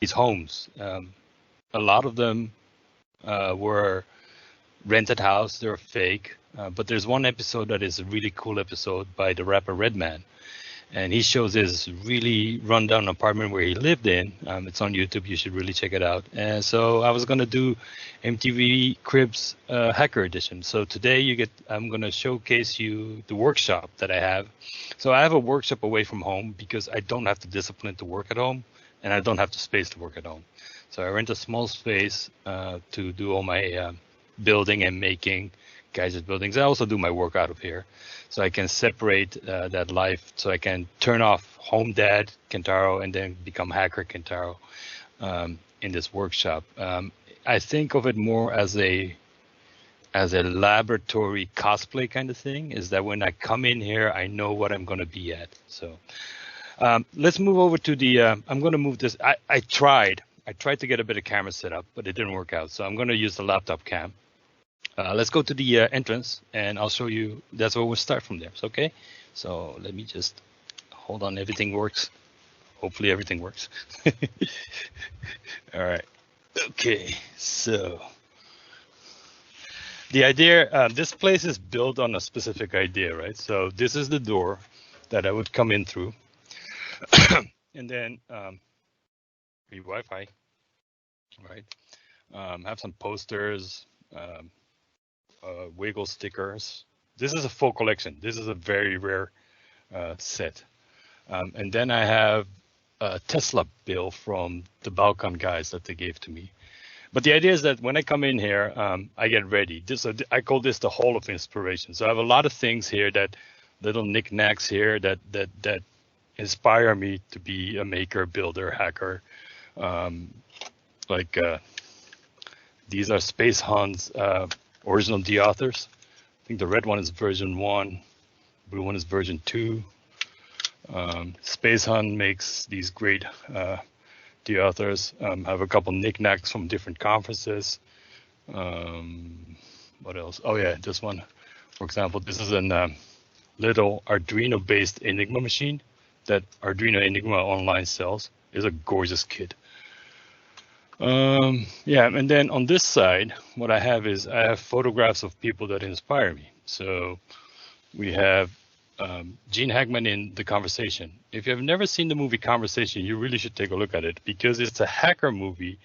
these homes. A lot of them were rented house. They're fake. But there's one episode that is a really cool episode by the rapper Redman. And he shows his really rundown apartment where he lived in. It's on YouTube. You should really check it out. And so I was going to do MTV Cribs Hacker Edition. So today I'm going to showcase you the workshop that I have. So I have a workshop away from home because I don't have the discipline to work at home, and I don't have the space to work at home. So I rent a small space to do all my building and making gadget buildings. I also do my work out of here. So I can separate that life. So I can turn off home dad Kentaro and then become hacker Kentaro in this workshop. I think of it more as a laboratory cosplay kind of thing. Is that when I come in here, I know what I'm going to be at. So let's move over to the. I'm going to move this. I tried to get a bit of camera set up, but it didn't work out. So I'm going to use the laptop cam. Let's go to the entrance, and I'll show you. That's where we'll start from there. So, okay. So let me just hold on. Everything works. Hopefully everything works. All right. Okay. So the idea, this place is built on a specific idea, right? So this is the door that I would come in through. And then free Wi-Fi, right? Have some posters, wiggle stickers. This is a full collection. This is a very rare set. And then I have a Tesla bill from the Balkan guys that they gave to me. But the idea is that when I come in here, I get ready. I call this the Hall of Inspiration. So I have a lot of things here, that little knickknacks here that inspire me to be a maker, builder, hacker. These are Space Hun's original D-authors. I think the red one is version 1, blue one is version 2. Space Hun makes these great D-authors. Have a couple knickknacks from different conferences. What else? Oh yeah, this one. For example, this is a little Arduino-based Enigma machine that Arduino Enigma online sells. It's a gorgeous kit. Yeah, and then on this side, what I have is I have photographs of people that inspire me. So we have Gene Hackman in The Conversation. If you have never seen the movie Conversation, you really should take a look at it because it's a hacker movie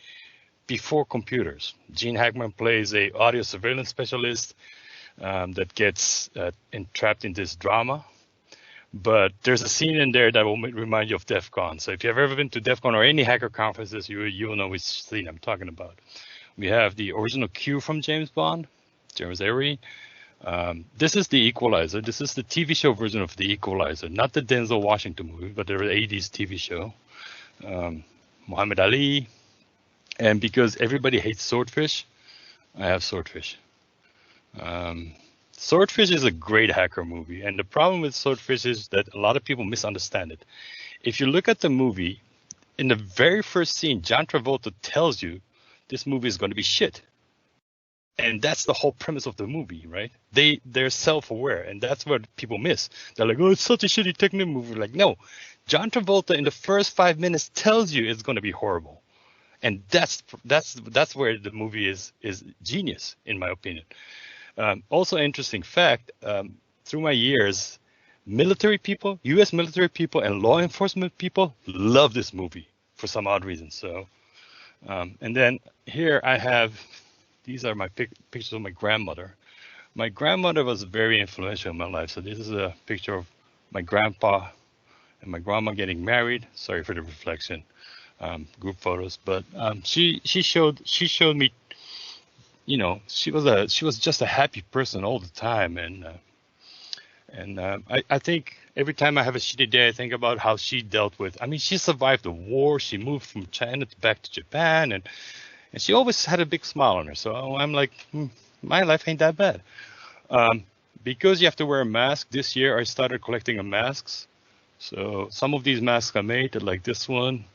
before computers. Gene Hackman plays a audio surveillance specialist that gets entrapped in this drama. But there's a scene in there that will remind you of DEF CON. So if you've ever been to DEF CON or any hacker conferences, you'll know which scene I'm talking about. We have the original Q from James Bond, James Avery. This is The Equalizer. This is the TV show version of The Equalizer, not the Denzel Washington movie, but the 80s TV show. Muhammad Ali. And because everybody hates Swordfish, I have Swordfish. Swordfish is a great hacker movie, and the problem with Swordfish is that a lot of people misunderstand it. If you look at the movie, in the very first scene, John Travolta tells you this movie is going to be shit. And that's the whole premise of the movie, right? They're self-aware, and that's what people miss. They're like, oh, it's such a shitty technical movie. Like, no, John Travolta in the first 5 minutes tells you it's going to be horrible. And that's where the movie is genius, in my opinion. Also, interesting fact, through my years, military people, U.S. military people and law enforcement people love this movie for some odd reason. So, and then here I have, these are my pictures of my grandmother. My grandmother was very influential in my life. So this is a picture of my grandpa and my grandma getting married. Sorry for the reflection, group photos, but she showed me. You know, she was just a happy person all the time, and I think every time I have a shitty day, I think about how she dealt with. I mean, she survived the war. She moved from China back to Japan, and she always had a big smile on her. So I'm like, my life ain't that bad. Because you have to wear a mask. This year, I started collecting masks. So some of these masks I made, like this one,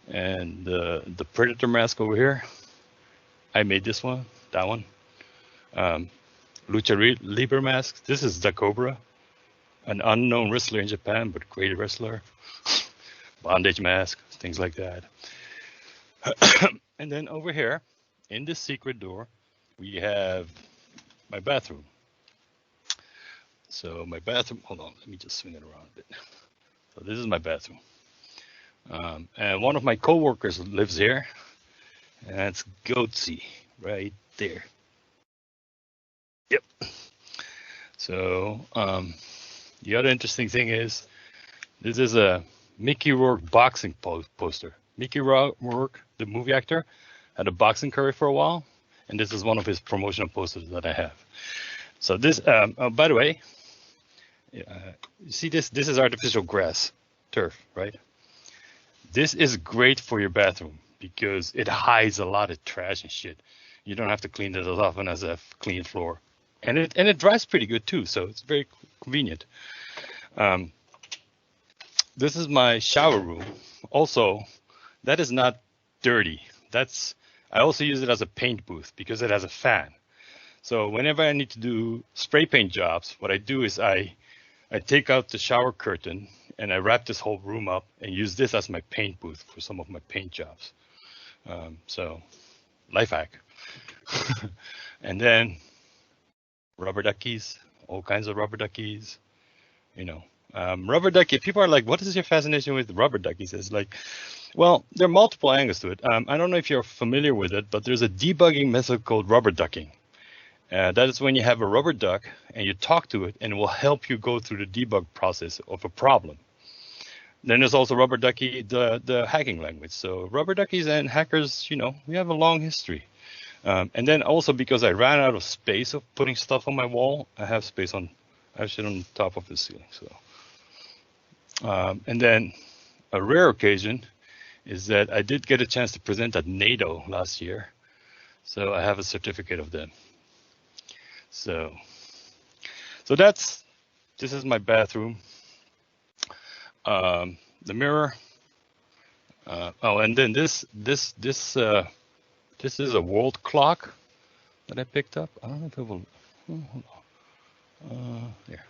and the Predator mask over here. I made this one, that one. Lucha Libre mask. This is the Cobra, an unknown wrestler in Japan, but great wrestler. Bondage mask, things like that. And then over here, in this secret door, we have my bathroom. So my bathroom, hold on, let me just swing it around a bit. So this is my bathroom. And one of my coworkers lives here, and that's Goatsy right there. Yep. So the other interesting thing is this is a Mickey Rourke boxing poster. Mickey Rourke, the movie actor, had a boxing career for a while, and this is one of his promotional posters that I have. So this, by the way, you see this? This is artificial grass, turf, right? This is great for your bathroom because it hides a lot of trash and shit. You don't have to clean it as often as a clean floor, and it dries pretty good too. So it's very convenient. This is my shower room. Also, that is not dirty. I also use it as a paint booth because it has a fan. So whenever I need to do spray paint jobs, what I do is I take out the shower curtain and I wrap this whole room up and use this as my paint booth for some of my paint jobs. So life hack. And then rubber duckies, all kinds of rubber duckies, rubber ducky. People are like, what is your fascination with rubber duckies? It's like, well, there are multiple angles to it. I don't know if you're familiar with it, but there's a debugging method called rubber ducking. That is when you have a rubber duck and you talk to it, and it will help you go through the debug process of a problem. Then there's also rubber ducky, the hacking language. So rubber duckies and hackers, we have a long history. And then also because I ran out of space of putting stuff on my wall, I have shit on top of the ceiling. So, and then a rare occasion is that I did get a chance to present at NATO last year. So I have a certificate of them. So this is my bathroom. The mirror. And then this is a world clock that I picked up. I don't know if it will. Hold on. There.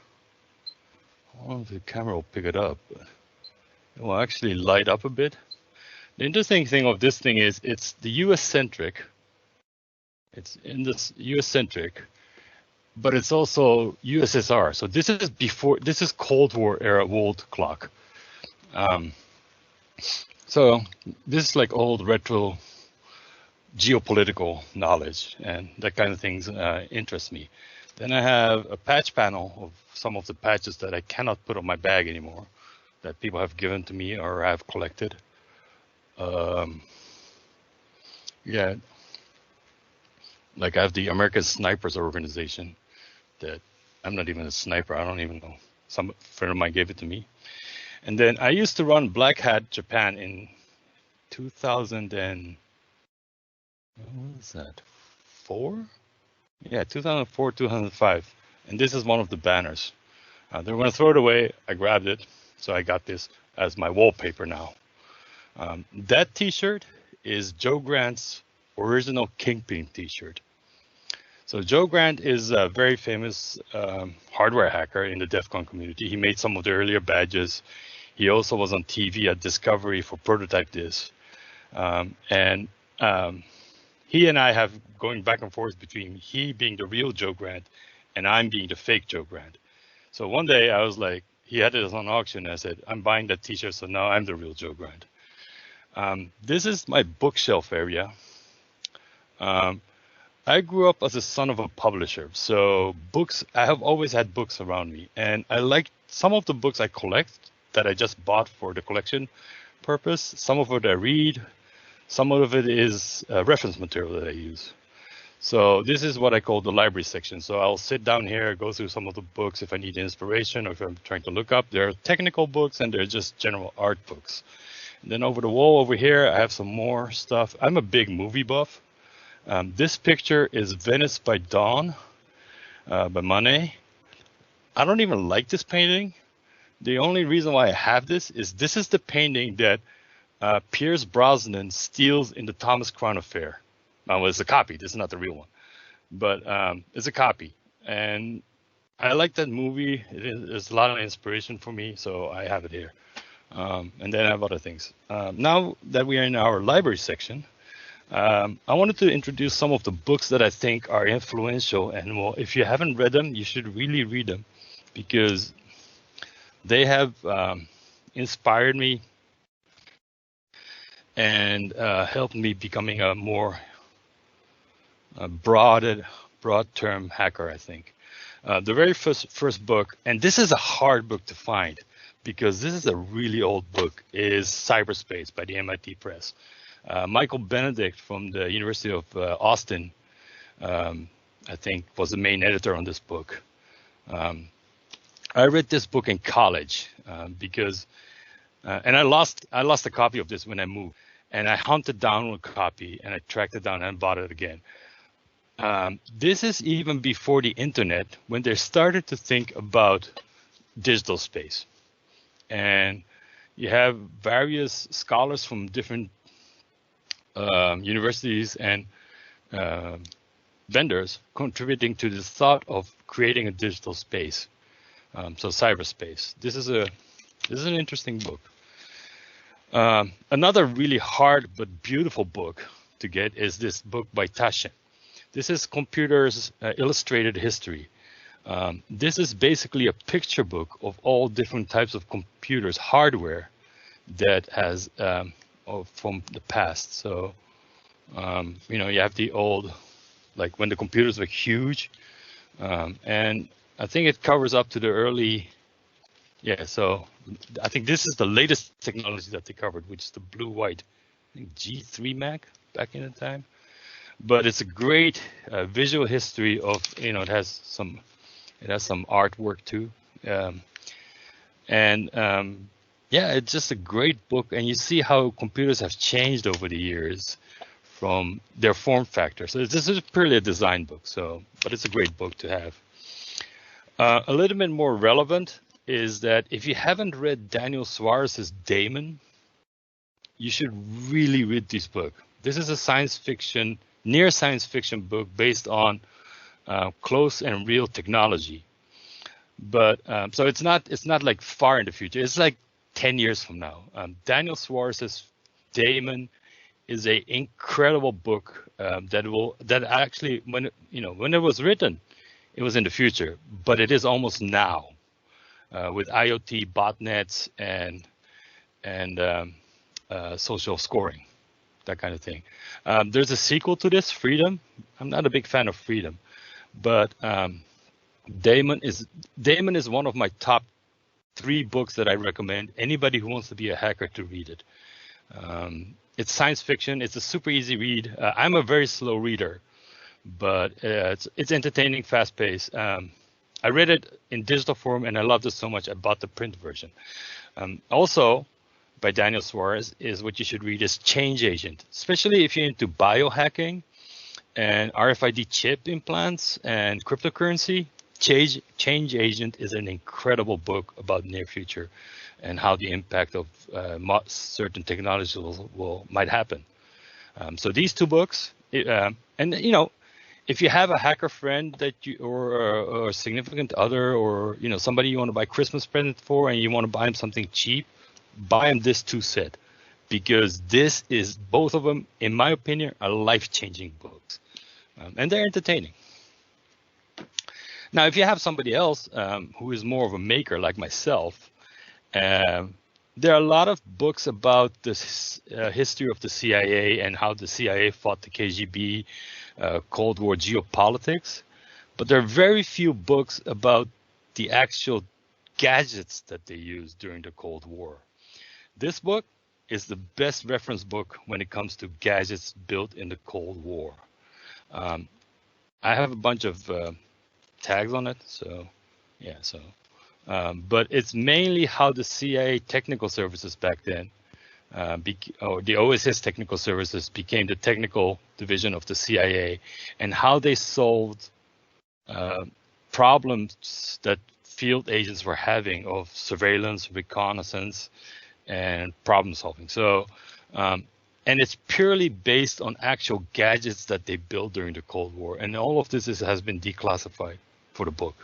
I don't know if the camera will pick it up, but it will actually light up a bit. The interesting thing of this thing is it's the US centric. It's in this US centric, but it's also USSR. So this is Cold War era world clock. So this is like old retro geopolitical knowledge, and that kind of things interest me. Then I have a patch panel of some of the patches that I cannot put on my bag anymore, that people have given to me or have collected. Yeah, like I have the American Snipers organization that I'm not even a sniper. I don't even know. Some friend of mine gave it to me. And then I used to run Black Hat Japan in 2000 and what was that? 4? Yeah, 2004, 2005. And this is one of the banners. They were going to throw it away. I grabbed it. So I got this as my wallpaper now. That t-shirt is Joe Grant's original Kingpin t-shirt. So Joe Grant is a very famous hardware hacker in the DEF CON community. He made some of the earlier badges. He also was on TV at Discovery for Prototype This. He and I have going back and forth between he being the real Joe Grant and I'm being the fake Joe Grant. So one day I was like, he had it on auction. And I said, I'm buying that t-shirt, so now I'm the real Joe Grant. This is my bookshelf area. I grew up as a son of a publisher. So books, I have always had books around me. And I like some of the books I collect that I just bought for the collection purpose. Some of it I read. Some of it is reference material that I use. So this is what I call the library section. So I'll sit down here, go through some of the books if I need inspiration or if I'm trying to look up. There are technical books and there are just general art books. And then over the wall over here, I have some more stuff. I'm a big movie buff. This picture is Venice by Dawn by Monet. I don't even like this painting. The only reason why I have this is the painting that Pierce Brosnan steals in the Thomas Crown Affair. Now, it's a copy. This is not the real one. But it's a copy. And I like that movie. There's a lot of inspiration for me, so I have it here. And then I have other things. Now that we are in our library section, I wanted to introduce some of the books that I think are influential. And well, if you haven't read them, you should really read them because they have inspired me and helped me becoming a more broad-term hacker, I think. The very first book, and this is a hard book to find because this is a really old book, is Cyberspace by the MIT Press. Michael Benedict from the University of Austin, I think, was the main editor on this book. I read this book in college because, and I lost a copy of this when I moved, and I hunted down a copy and I tracked it down and bought it again. This is even before the internet, when they started to think about digital space. And you have various scholars from different universities and vendors contributing to the thought of creating a digital space. So cyberspace. This is an interesting book. Another really hard but beautiful book to get is this book by Taschen. This is Computers Illustrated History. This is basically a picture book of all different types of computers, hardware that has from the past. So, you have the old, like when the computers were huge, and I think it covers up to the early, so I think this is the latest technology that they covered, which is the blue-white G3 Mac back in the time. But it's a great visual history of, it has some artwork too. It's just a great book. And you see how computers have changed over the years from their form factor. So this is purely a design book. But it's a great book to have. A little bit more relevant is that if you haven't read Daniel Suarez's Daemon, you should really read this book. This is a near science fiction book based on close and real technology. But so it's not like far in the future. It's like 10 years from now. Daniel Suarez's Daemon is an incredible book that actually when it was written, it was in the future, but it is almost now with IoT, botnets, and social scoring, that kind of thing. There's a sequel to this, Freedom. I'm not a big fan of Freedom, but Daemon is one of my top 3 books that I recommend anybody who wants to be a hacker to read it. It's science fiction. It's a super easy read. I'm a very slow reader, but it's entertaining, fast-paced. I read it in digital form, and I loved it so much I bought the print version. Also, by Daniel Suarez, is what you should read is Change Agent, especially if you're into biohacking and RFID chip implants and cryptocurrency. Change Agent is an incredible book about near future and how the impact of certain technologies might happen. So these 2 books, if you have a hacker friend that or a significant other, or somebody you want to buy Christmas present for, and you want to buy him something cheap, buy him this 2 set, because this is, both of them, in my opinion, are life-changing books, and they're entertaining. Now, if you have somebody else who is more of a maker like myself, there are a lot of books about the history of the CIA and how the CIA fought the KGB, Cold War geopolitics, but there are very few books about the actual gadgets that they used during the Cold War. This book is the best reference book when it comes to gadgets built in the Cold War. I have a bunch of tags on it, but it's mainly how the CIA technical services back then, or the OSS technical services, became the technical division of the CIA, and how they solved problems that field agents were having of surveillance, reconnaissance, and problem solving. So, and it's purely based on actual gadgets that they built during the Cold War, and all of this has been declassified for the book.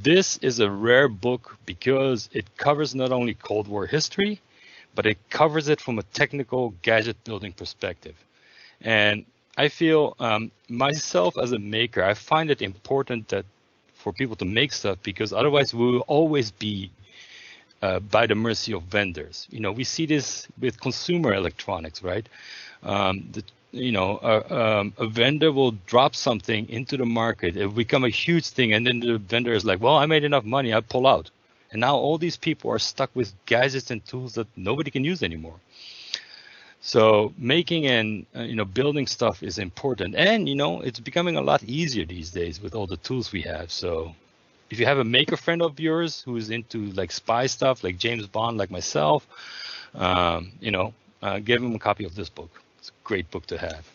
This is a rare book because it covers not only Cold War history, but it covers it from a technical gadget building perspective. And I feel myself as a maker, I find it important that for people to make stuff, because otherwise we will always be by the mercy of vendors. We see this with consumer electronics, right? A vendor will drop something into the market, it will become a huge thing, and then the vendor is like, well, I made enough money, I pull out. And now all these people are stuck with gadgets and tools that nobody can use anymore. So making and building stuff is important, and it's becoming a lot easier these days with all the tools we have. So if you have a maker friend of yours who's into like spy stuff, like James Bond, like myself, give him a copy of this book. It's a great book to have.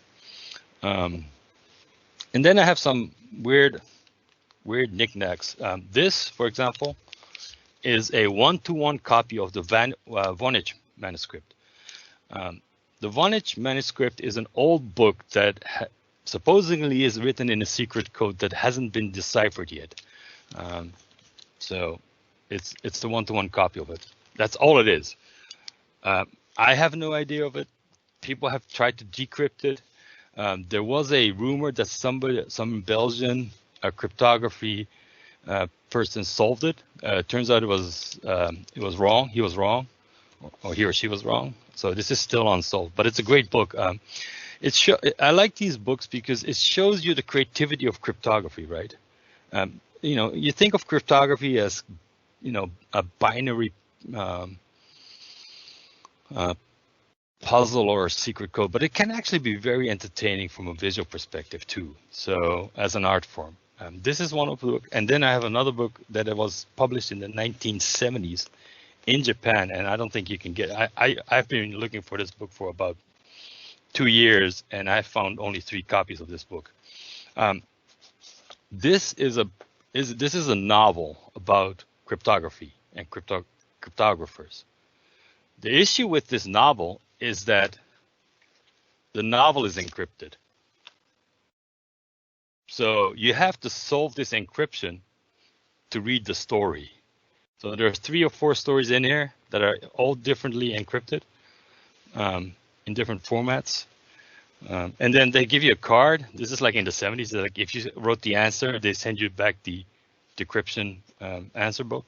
And then I have some weird knickknacks. This, for example, is a 1-to-1 copy of the Vonage Manuscript. The Vonage Manuscript is an old book that supposedly is written in a secret code that hasn't been deciphered yet. So it's the 1-to-1 copy of it. That's all it is. I have no idea of it. People have tried to decrypt it. There was a rumor that some Belgian cryptography person solved it. Turns out it was wrong. He was wrong, or he or she was wrong. So this is still unsolved, but it's a great book. I like these books because it shows you the creativity of cryptography, right? You think of cryptography as, a binary puzzle or a secret code, but it can actually be very entertaining from a visual perspective too. So as an art form, this is one of the books. And then I have another book that was published in the 1970s in Japan, and I don't think you can get. I've been looking for this book for about 2 years, and I found only 3 copies of this book. This is a novel about cryptography and cryptographers. The issue with this novel is that the novel is encrypted. So you have to solve this encryption to read the story. So there are 3 or 4 stories in here that are all differently encrypted in different formats. And then they give you a card. This is like in the 70s. Like if you wrote the answer, they send you back the decryption answer book.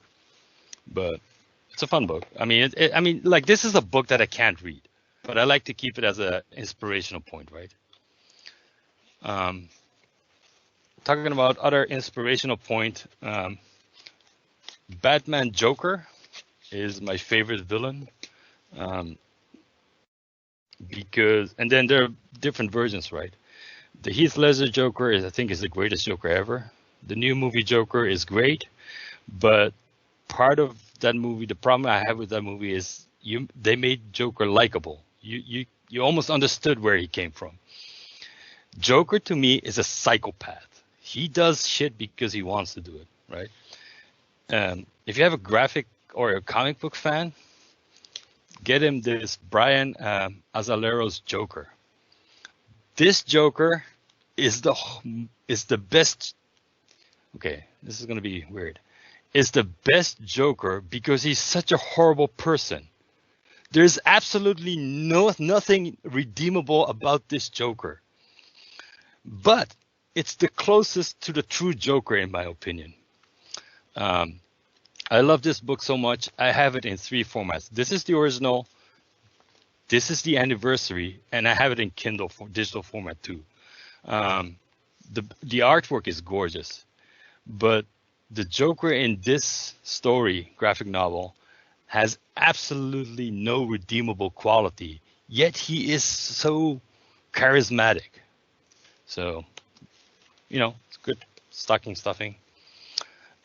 But it's a fun book. I mean, like this is a book that I can't read, but I like to keep it as an inspirational point, right? Talking about other inspirational point, Batman Joker is my favorite villain. Because, and then there are different versions, right? The Heath Ledger Joker I think is the greatest Joker ever. The new movie Joker is great, but part of that movie, the problem I have with that movie is they made Joker likable. You almost understood where he came from. Joker to me is a psychopath. He does shit because he wants to do it, right? If you have a graphic or a comic book fan, get him this Brian Azalero's Joker. This Joker is the best. Okay, this is going to be weird. Is the best Joker because he's such a horrible person. There's absolutely nothing redeemable about this Joker. But it's the closest to the true Joker in my opinion. I love this book so much. I have it in 3 formats. This is the original. This is the anniversary, and I have it in Kindle digital format too. The artwork is gorgeous, but the Joker in this story, graphic novel, has absolutely no redeemable quality. Yet he is so charismatic. So, it's good stocking stuffing.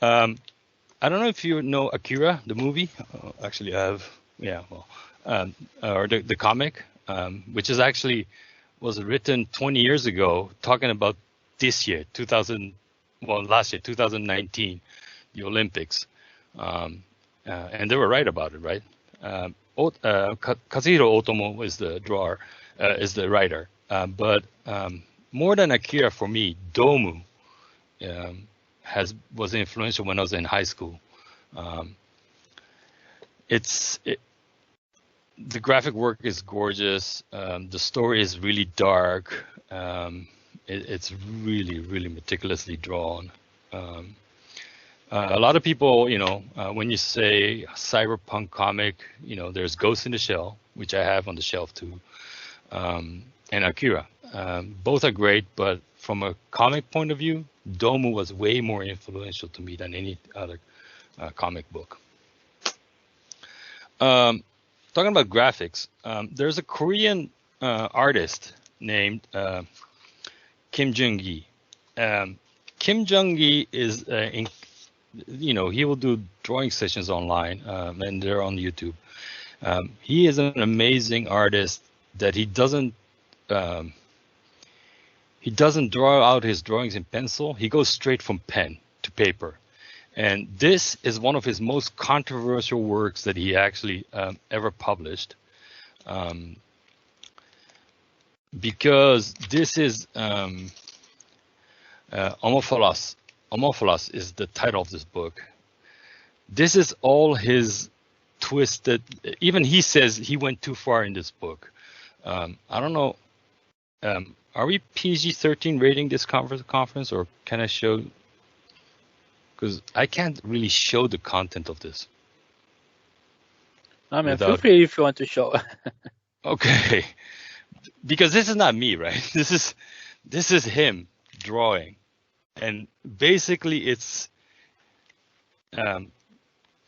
I don't know if you know Akira, the movie. Actually, I have, or the comic, which is actually was written 20 years ago, talking about this year, last year, 2019, the Olympics, and they were right about it, right? Kazuhiro Otomo is the drawer, is the writer, but more than Akira for me, Domu. was influential when I was in high school. Um, the graphic work is gorgeous. The story is really dark. It's really, really meticulously drawn. Um, a lot of people, when you say cyberpunk comic, there's Ghost in the Shell, which I have on the shelf too, and Akira. Both are great, but from a comic point of view, Domu was way more influential to me than any other comic book. Talking about graphics, there's a Korean artist named Kim Jung-gi. Kim Jung-gi is, he will do drawing sessions online, and they're on YouTube. He is an amazing artist that he doesn't draw out his drawings in pencil. He goes straight from pen to paper. And this is one of his most controversial works that he actually ever published. Because this is Homophilos. Homophilos is the title of this book. This is all his twisted. Even he says he went too far in this book. I don't know. Are we PG-13 rating this conference, or can I show? Because I can't really show the content of this. I mean, feel free if you want to show. Okay, because this is not me, right? This is him drawing, and basically it's, and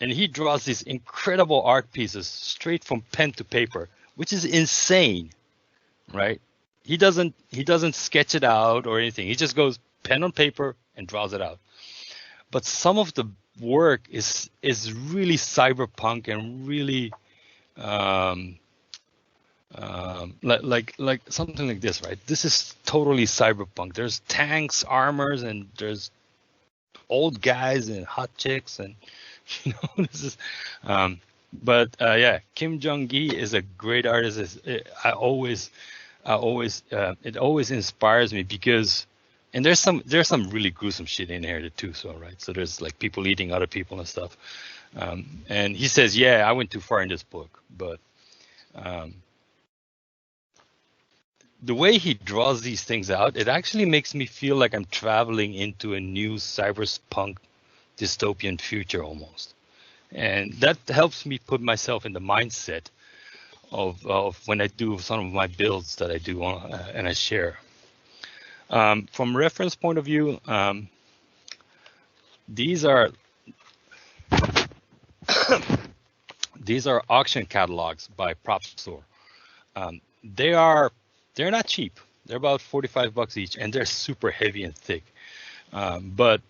he draws these incredible art pieces straight from pen to paper, which is insane, right? He doesn't sketch it out or anything. He just goes pen on paper and draws it out. But some of the work is really cyberpunk and really like something like this, right? This is totally cyberpunk. There's tanks, armors, and there's old guys and hot chicks, and this is. Kim Jung-gi is a great artist. It always inspires me because. And there's some really gruesome shit in here too, right? So there's like people eating other people and stuff. And he says, yeah, I went too far in this book, but the way he draws these things out, it actually makes me feel like I'm traveling into a new cyberpunk dystopian future almost. And that helps me put myself in the mindset of when I do some of my builds that I do and I share. From reference point of view, these are auction catalogs by Prop Store. They're not cheap. They're about $45 each, and they're super heavy and thick. But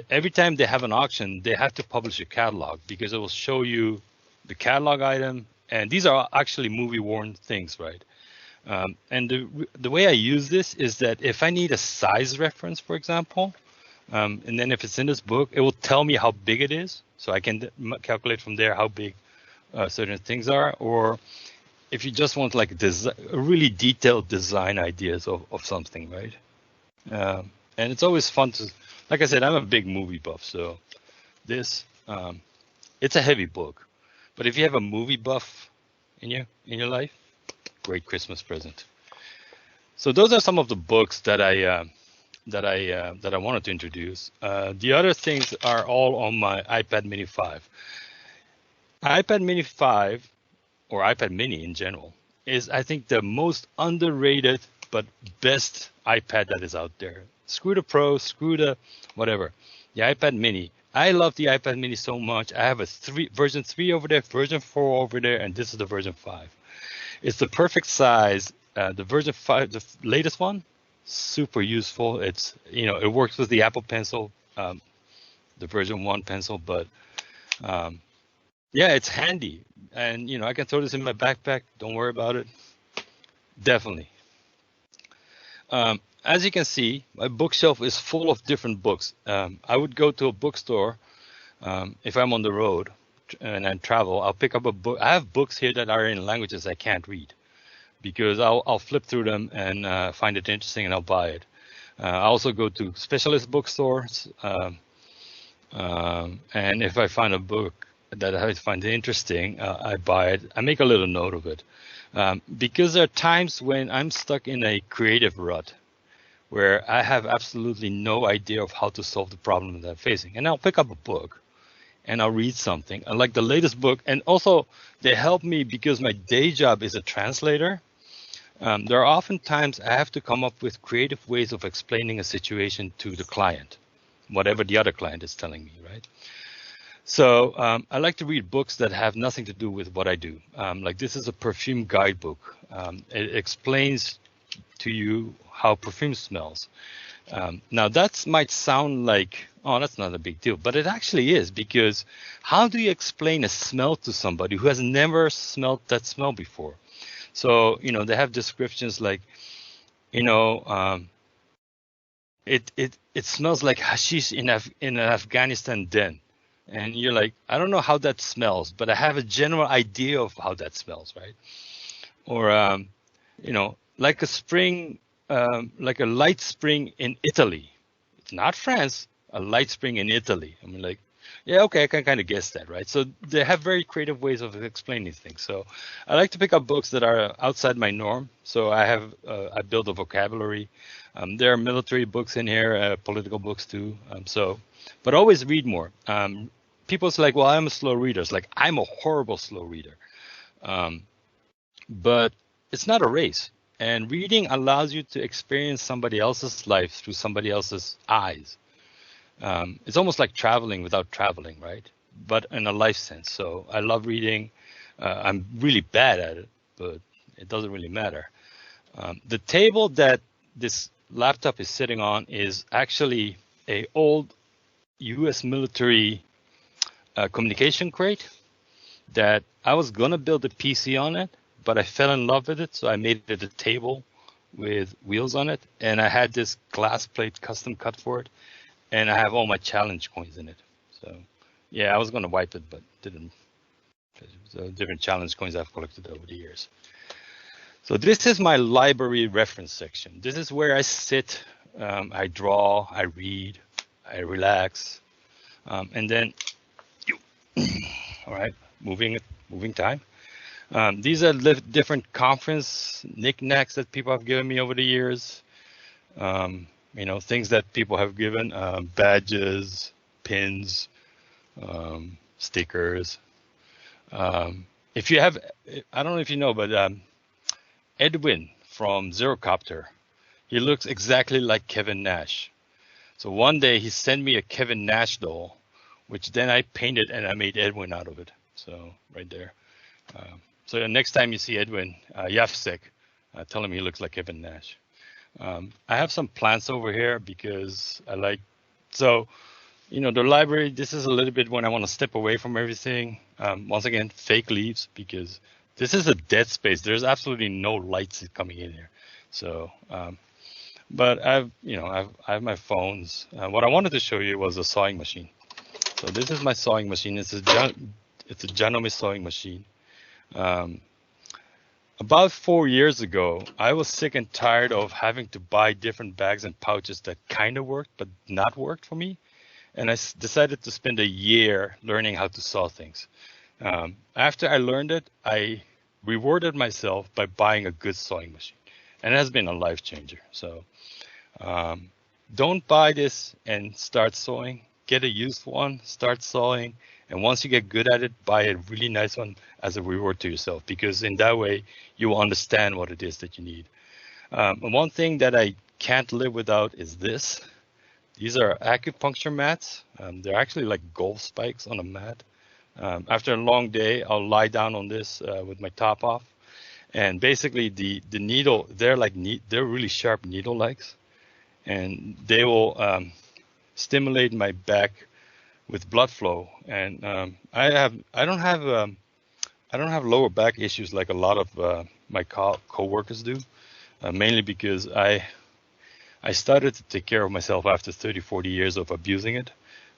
every time they have an auction, they have to publish a catalog because it will show you the catalog item, and these are actually movie-worn things, right? And the way I use this is that if I need a size reference, for example, and then if it's in this book, it will tell me how big it is. So I can calculate from there how big certain things are. Or if you just want like really detailed design ideas of something, right? And it's always fun to, like I said, I'm a big movie buff. So this, it's a heavy book. But if you have a movie buff in your life, great Christmas present. So those are some of the books that I wanted to introduce. The other things are all on my iPad Mini 5. iPad Mini 5, or iPad Mini in general, is I think the most underrated but best iPad that is out there. Screw the Pro, screw the whatever. The iPad Mini. I love the iPad Mini so much. I have version 3 over there, version 4 over there, and this is the version 5. It's the perfect size. The version 5, the latest one, super useful. It's, it works with the Apple Pencil, the version 1 pencil, but it's handy. And, I can throw this in my backpack. Don't worry about it. Definitely. As you can see, my bookshelf is full of different books. I would go to a bookstore if I'm on the road and I travel. I'll pick up a book. I have books here that are in languages I can't read because I'll flip through them and find it interesting and I'll buy it. I also go to specialist bookstores And if I find a book that I find interesting, I buy it. I make a little note of it. Because there are times when I'm stuck in a creative rut where I have absolutely no idea of how to solve the problem that I'm facing. And I'll pick up a book and I'll read something. I like the latest book. And also they help me because my day job is a translator. There are often times I have to come up with creative ways of explaining a situation to the client, whatever the other client is telling me, right? So I like to read books that have nothing to do with what I do. Like this is a Perfume Guidebook. It explains to you how perfume smells. Now that might sound like, oh, that's not a big deal, but it actually is, because how do you explain a smell to somebody who has never smelled that smell before? So, they have descriptions like, it smells like hashish in an Afghanistan den. And you're like, I don't know how that smells, but I have a general idea of how that smells, right? Or, like a spring, like a light spring in Italy. It's not France, a light spring in Italy. I mean, like, yeah, okay, I can kind of guess that, right? So they have very creative ways of explaining things. So I like to pick up books that are outside my norm. So I build a vocabulary. There are military books in here, political books too. But always read more. People say like, well, I'm a slow reader. It's like, I'm a horrible slow reader. But it's not a race. And reading allows you to experience somebody else's life through somebody else's eyes. It's almost like traveling without traveling, right? But in a life sense. So I love reading. I'm really bad at it, but it doesn't really matter. The table that this laptop is sitting on is actually a old U.S. military communication crate that I was going to build a PC on it, but I fell in love with it. So I made it a table with wheels on it. And I had this glass plate custom cut for it. And I have all my challenge coins in it. So, yeah, I was going to wipe it, but didn't. So different challenge coins I've collected over the years. So this is my library reference section. This is where I sit, I draw, I read, I relax, and then, all right, moving time. These are different conference knickknacks that people have given me over the years. Things that people have given, badges, pins, stickers. If you have, I don't know if you know, but Edwin from Zerocopter, he looks exactly like Kevin Nash. So one day he sent me a Kevin Nash doll, which then I painted and I made Edwin out of it. So right there. So the next time you see Edwin Yafsek, tell him he looks like Kevin Nash. I have some plants over here because I like, so, the library, this is a little bit when I want to step away from everything. Once again, fake leaves, because this is a dead space. There's absolutely no lights coming in here. So, but I have my phones. What I wanted to show you was a sewing machine. So this is my sewing machine. It's a Janome sewing machine. About 4 years ago, I was sick and tired of having to buy different bags and pouches that kind of worked, but not worked for me. And I decided to spend a year learning how to sew things. After I learned it, I rewarded myself by buying a good sewing machine. And it has been a life changer. So don't buy this and start sewing. Get a used one, start sewing. And once you get good at it, buy a really nice one as a reward to yourself, because in that way, you will understand what it is that you need. And one thing that I can't live without is this. These are acupuncture mats. They're actually like golf spikes on a mat. After a long day, I'll lie down on this with my top off. And basically the needle, they're really sharp needle legs. And they will stimulate my back with blood flow, and I don't have lower back issues like a lot of my co-workers do, mainly because I started to take care of myself after 30, 40 years of abusing it.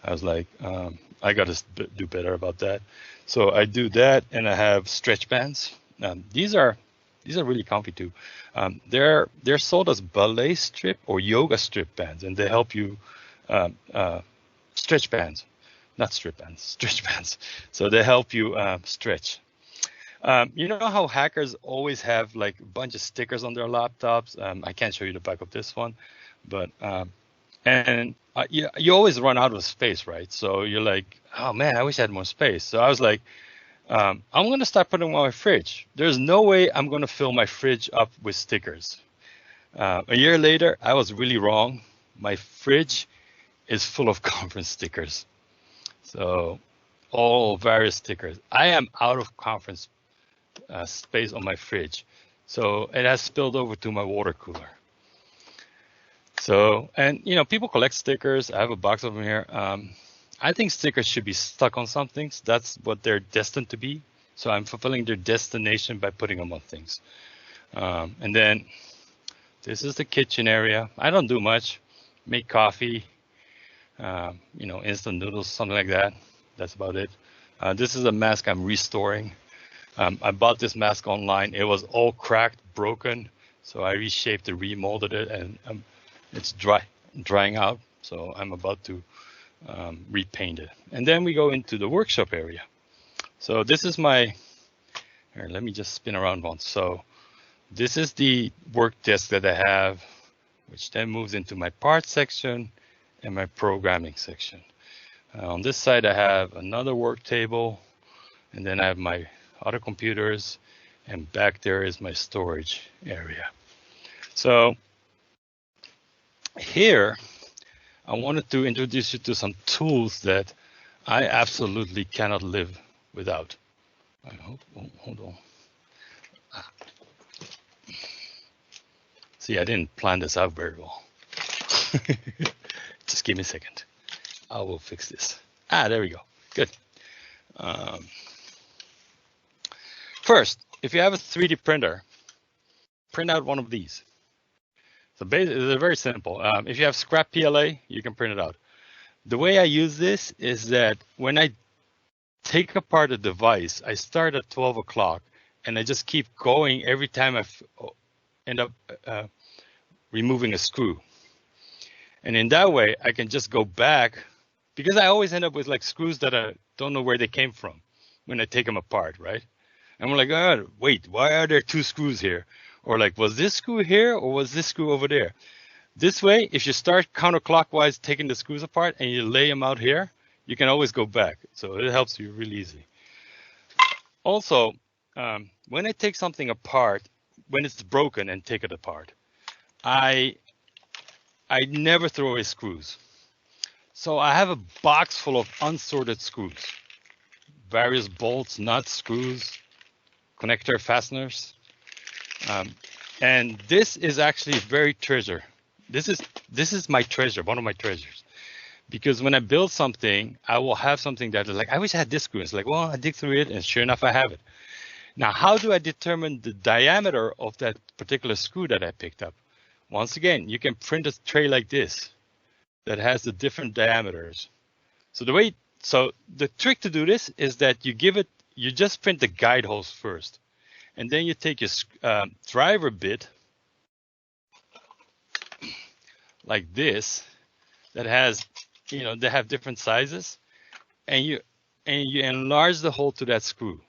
I was like, I got to do better about that. So I do that, and I have stretch bands. These are really comfy too. They're sold as ballet strip or yoga strip bands, and they help you stretch bands. not strip bands, stretch bands. So they help you stretch. You know how hackers always have like a bunch of stickers on their laptops? I can't show you the back of this one, but you always run out of space, right? So you're like, oh man, I wish I had more space. So I was like, I'm going to start putting them on my fridge. There's no way I'm going to fill my fridge up with stickers. A year later, I was really wrong. My fridge is full of conference stickers. So all various stickers. I am out of conference space on my fridge. So it has spilled over to my water cooler. So, and you know, people collect stickers. I have a box of them here. I think stickers should be stuck on some things. That's what they're destined to be. So I'm fulfilling their destination by putting them on things. And then this is the kitchen area. I don't do much. Make coffee, you know, instant noodles, something like that. That's about it. This is a mask I'm restoring. I bought this mask online. It was all cracked, broken. So I reshaped it, remolded it, and it's drying out. So I'm about to repaint it. And then we go into the workshop area. So this is my, here, let me just spin around once. So this is the work desk that I have, which then moves into my parts section and my programming section. On this side, I have another work table, and then I have my other computers, and back there is my storage area. So here, I wanted to introduce you to some tools that I absolutely cannot live without. I hope, hold on. See, I didn't plan this out very well. Just give me a second. I will fix this. There we go. Good. First, if you have a 3D printer, print out one of these. So basically, they're very simple. If you have scrap PLA, you can print it out. The way I use this is that when I take apart a device, I start at 12 o'clock, and I just keep going every time I end up removing a screw. And in that way, I can just go back, because I always end up with like screws that I don't know where they came from when I take them apart, right? And I'm like, oh, wait, why are there two screws here? Or like, was this screw here or was this screw over there? This way, if you start counterclockwise taking the screws apart and you lay them out here, you can always go back. So it helps you really easy. Also, when I take something apart, when it's broken and take it apart, I never throw away screws. So I have a box full of unsorted screws, various bolts, nuts, screws, connector fasteners. And this is actually very treasure. This is my treasure, one of my treasures. Because when I build something, I will have something that is like, I wish I had this screw. It's like, well, I dig through it, and sure enough, I have it. Now, how do I determine the diameter of that particular screw that I picked up? Once again, you can print a tray like this that has the different diameters. So the trick to do this is that you just print the guide holes first. And then you take your driver bit like this that has, they have different sizes, and you enlarge the hole to that screw.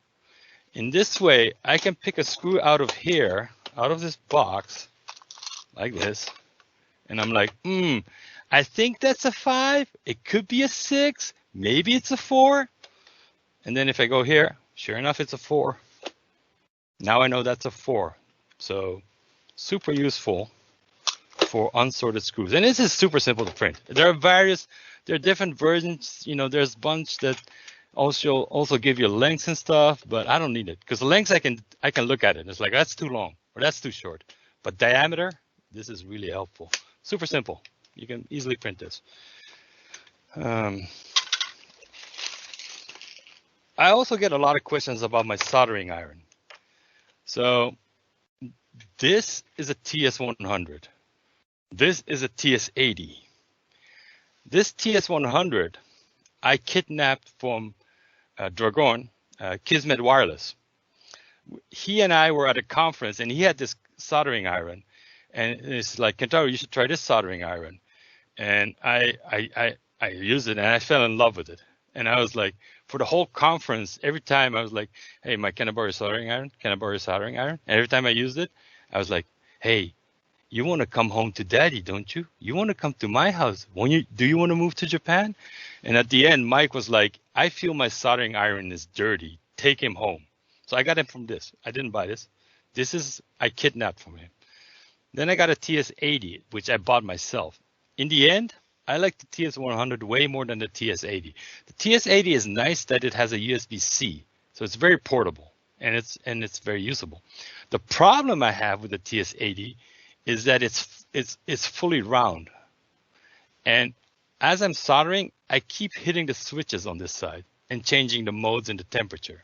In this way, I can pick a screw out of here, out of this box, like this, and I'm like, I think that's a 5. It could be a 6. Maybe it's a 4. And then if I go here, sure enough, it's a 4. Now I know that's a 4. So super useful for unsorted screws. And this is super simple to print. There are different versions. There's a bunch that also give you lengths and stuff, but I don't need it because the lengths I can look at it. It's like, that's too long or that's too short. But diameter, this is really helpful. Super simple. You can easily print this. I also get a lot of questions about my soldering iron. So this is a TS100. This is a TS80. This TS100 I kidnapped from Dragon, Kismet Wireless. He and I were at a conference, and he had this soldering iron, and it's like, Kentaro, you should try this soldering iron. And I used it, and I fell in love with it. And I was like, for the whole conference, every time I was like, hey, can I borrow your soldering iron? Can I borrow your soldering iron? And every time I used it, I was like, hey, you want to come home to daddy, don't you? You want to come to my house. Do you want to move to Japan? And at the end, Mike was like, I feel my soldering iron is dirty. Take him home. So I got him from this. I didn't buy this. I kidnapped from him. Then I got a TS80, which I bought myself. In the end, I like the TS100 way more than the TS80. The TS80 is nice that it has a USB-C, so it's very portable and it's very usable. The problem I have with the TS80 is that it's fully round, and as I'm soldering, I keep hitting the switches on this side and changing the modes and the temperature.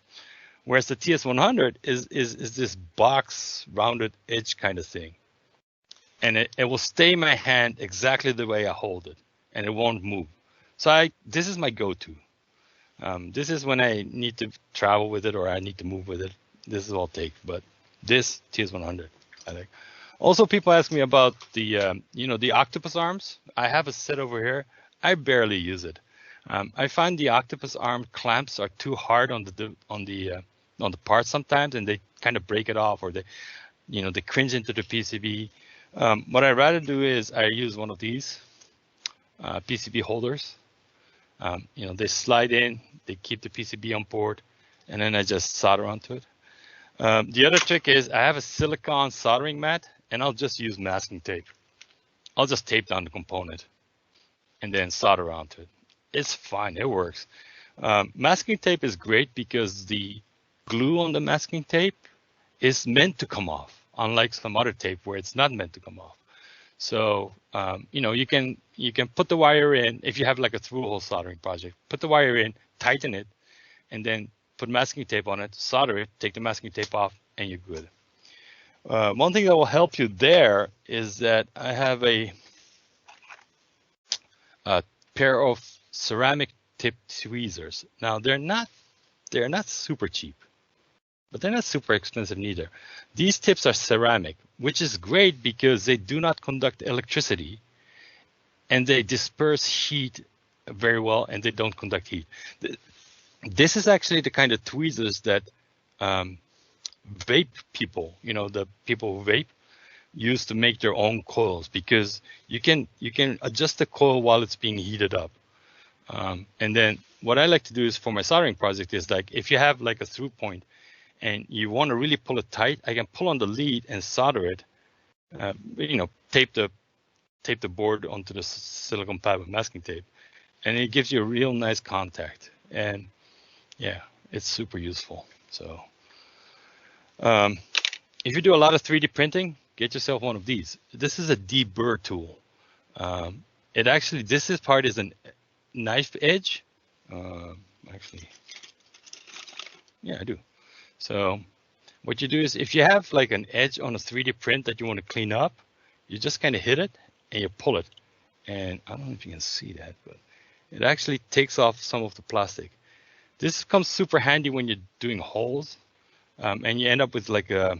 Whereas the TS100 is this box rounded edge kind of thing. And it will stay in my hand exactly the way I hold it, and it won't move. So this is my go-to. This is when I need to travel with it or I need to move with it. This is all I'll take. But this TS100, I think. Also, people ask me about the Octopus Arms. I have a set over here. I barely use it. I find the Octopus Arm clamps are too hard on the parts sometimes, and they kind of break it off, or they cringe into the PCB. What I'd rather do is I use one of these Pcb holders. They slide in, they keep the PCB on board, and then I just solder onto it. The other trick is I have a silicone soldering mat, and I'll just use masking tape. I'll just tape down the component and then solder onto it. It's fine, it works. Masking tape is great because the glue on the masking tape is meant to come off, unlike some other tape where it's not meant to come off. So, you can put the wire in, if you have like a through-hole soldering project, put the wire in, tighten it, and then put masking tape on it, solder it, take the masking tape off, and you're good. One thing that will help you there is that I have a pair of ceramic tip tweezers. Now, they're not super cheap, but they're not super expensive neither. These tips are ceramic, which is great because they do not conduct electricity and they disperse heat very well, and they don't conduct heat. This is actually the kind of tweezers that vape people, the people who vape, use to make their own coils, because you can adjust the coil while it's being heated up. And then what I like to do is for my soldering project is like, if you have like a through point and you want to really pull it tight, I can pull on the lead and solder it, tape the board onto the silicone pad with masking tape, and it gives you a real nice contact. And yeah, it's super useful. So if you do a lot of 3D printing, get yourself one of these. This is a deburr tool. This part is a knife edge. Actually, yeah, I do. So what you do is, if you have like an edge on a 3D print that you want to clean up, you just kind of hit it and you pull it. And I don't know if you can see that, but it actually takes off some of the plastic. This comes super handy when you're doing holes, and you end up with like a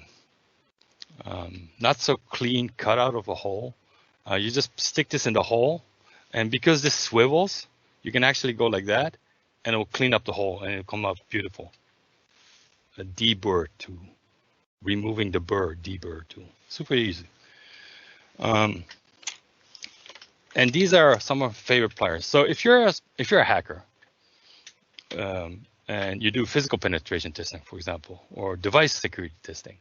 not so clean cutout of a hole. You just stick this in the hole, and because this swivels, you can actually go like that, and it will clean up the hole, and it'll come out beautiful. A deburr tool, removing the burr, deburr tool, super easy. And these are some of my favorite pliers. So if you're a hacker, and you do physical penetration testing, for example, or device security testing,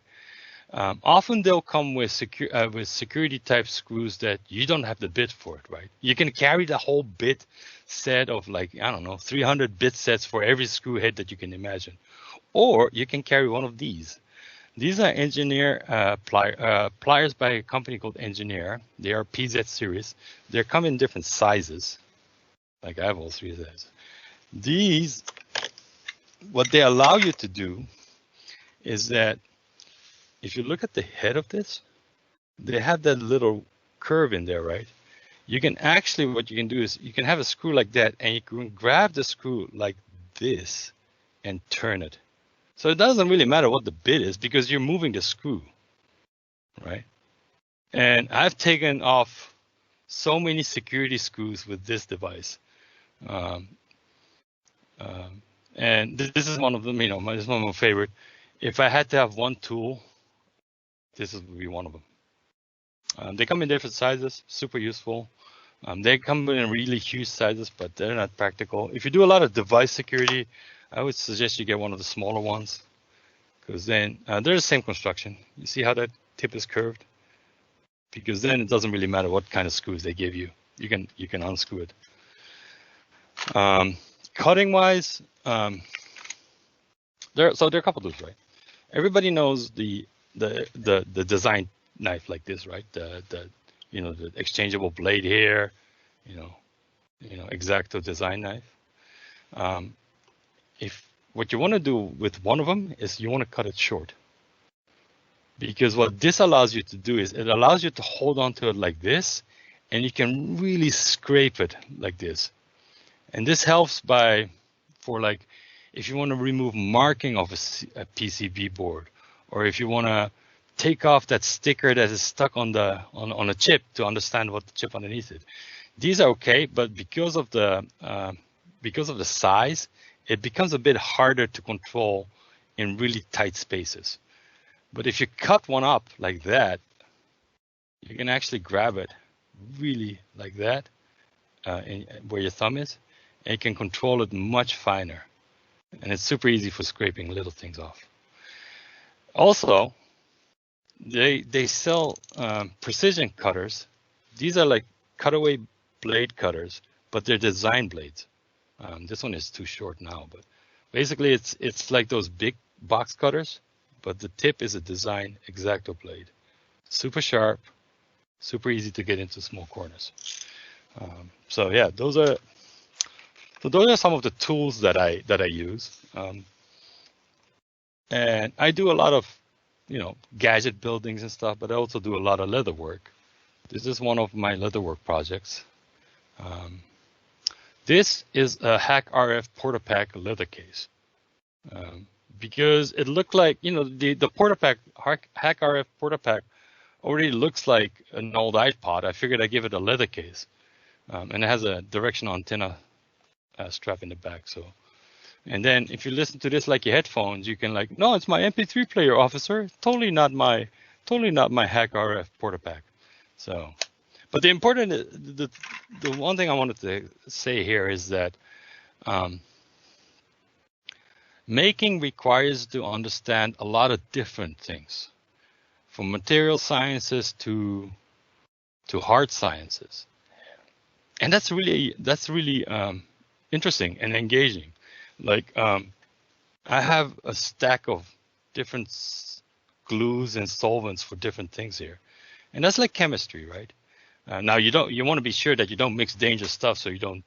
often they'll come with security type screws that you don't have the bit for it, right? You can carry the whole bit set of 300 bit sets for every screw head that you can imagine. Or you can carry one of these. These are pliers by a company called Engineer. They are PZ series. They come in different sizes. Like I have all three sizes. These, what they allow you to do is that if you look at the head of this, they have that little curve in there, right? You can actually, what you can do is you can have a screw like that, and you can grab the screw like this and turn it. So it doesn't really matter what the bit is because you're moving the screw, right? And I've taken off so many security screws with this device. And this is one of them, this is one of my favorite. If I had to have one tool, this would be one of them. They come in different sizes, super useful. They come in really huge sizes, but they're not practical. If you do a lot of device security, I would suggest you get one of the smaller ones, because then they're the same construction. You see how that tip is curved? Because then it doesn't really matter what kind of screws they give you. You can unscrew it. Cutting wise, there are a couple of those, right? Everybody knows the design knife like this, right? The exchangeable blade here, X-Acto design knife. If what you want to do with one of them is you want to cut it short, because what this allows you to do is it allows you to hold on to it like this, and you can really scrape it like this. And this helps for like if you want to remove marking of a PCB board, or if you want to take off that sticker that is stuck on a chip to understand what the chip underneath it. These are okay, but because of the size, it becomes a bit harder to control in really tight spaces. But if you cut one up like that, you can actually grab it really like that, where your thumb is, and you can control it much finer. And it's super easy for scraping little things off. Also, they sell precision cutters. These are like cutaway blade cutters, but they're design blades. This one is too short now, but basically it's like those big box cutters, but the tip is a design X-Acto blade. Super sharp, super easy to get into small corners. So yeah, those are some of the tools that I use. And I do a lot of gadget buildings and stuff, but I also do a lot of leather work. This is one of my leather work projects. This is a Hack RF Portapack leather case. Because it looked like, the Portapack, Hack RF Portapack already looks like an old iPod. I figured I'd give it a leather case. And it has a directional antenna strap in the back. So, and then if you listen to this like your headphones, you can no, it's my MP3 player, officer. Totally not my Hack RF Portapack. So, but the one thing I wanted to say here is that making requires to understand a lot of different things, from material sciences to hard sciences, and that's really interesting and engaging. I have a stack of different glues and solvents for different things here, and that's like chemistry, right? Now you want to be sure that you don't mix dangerous stuff so you don't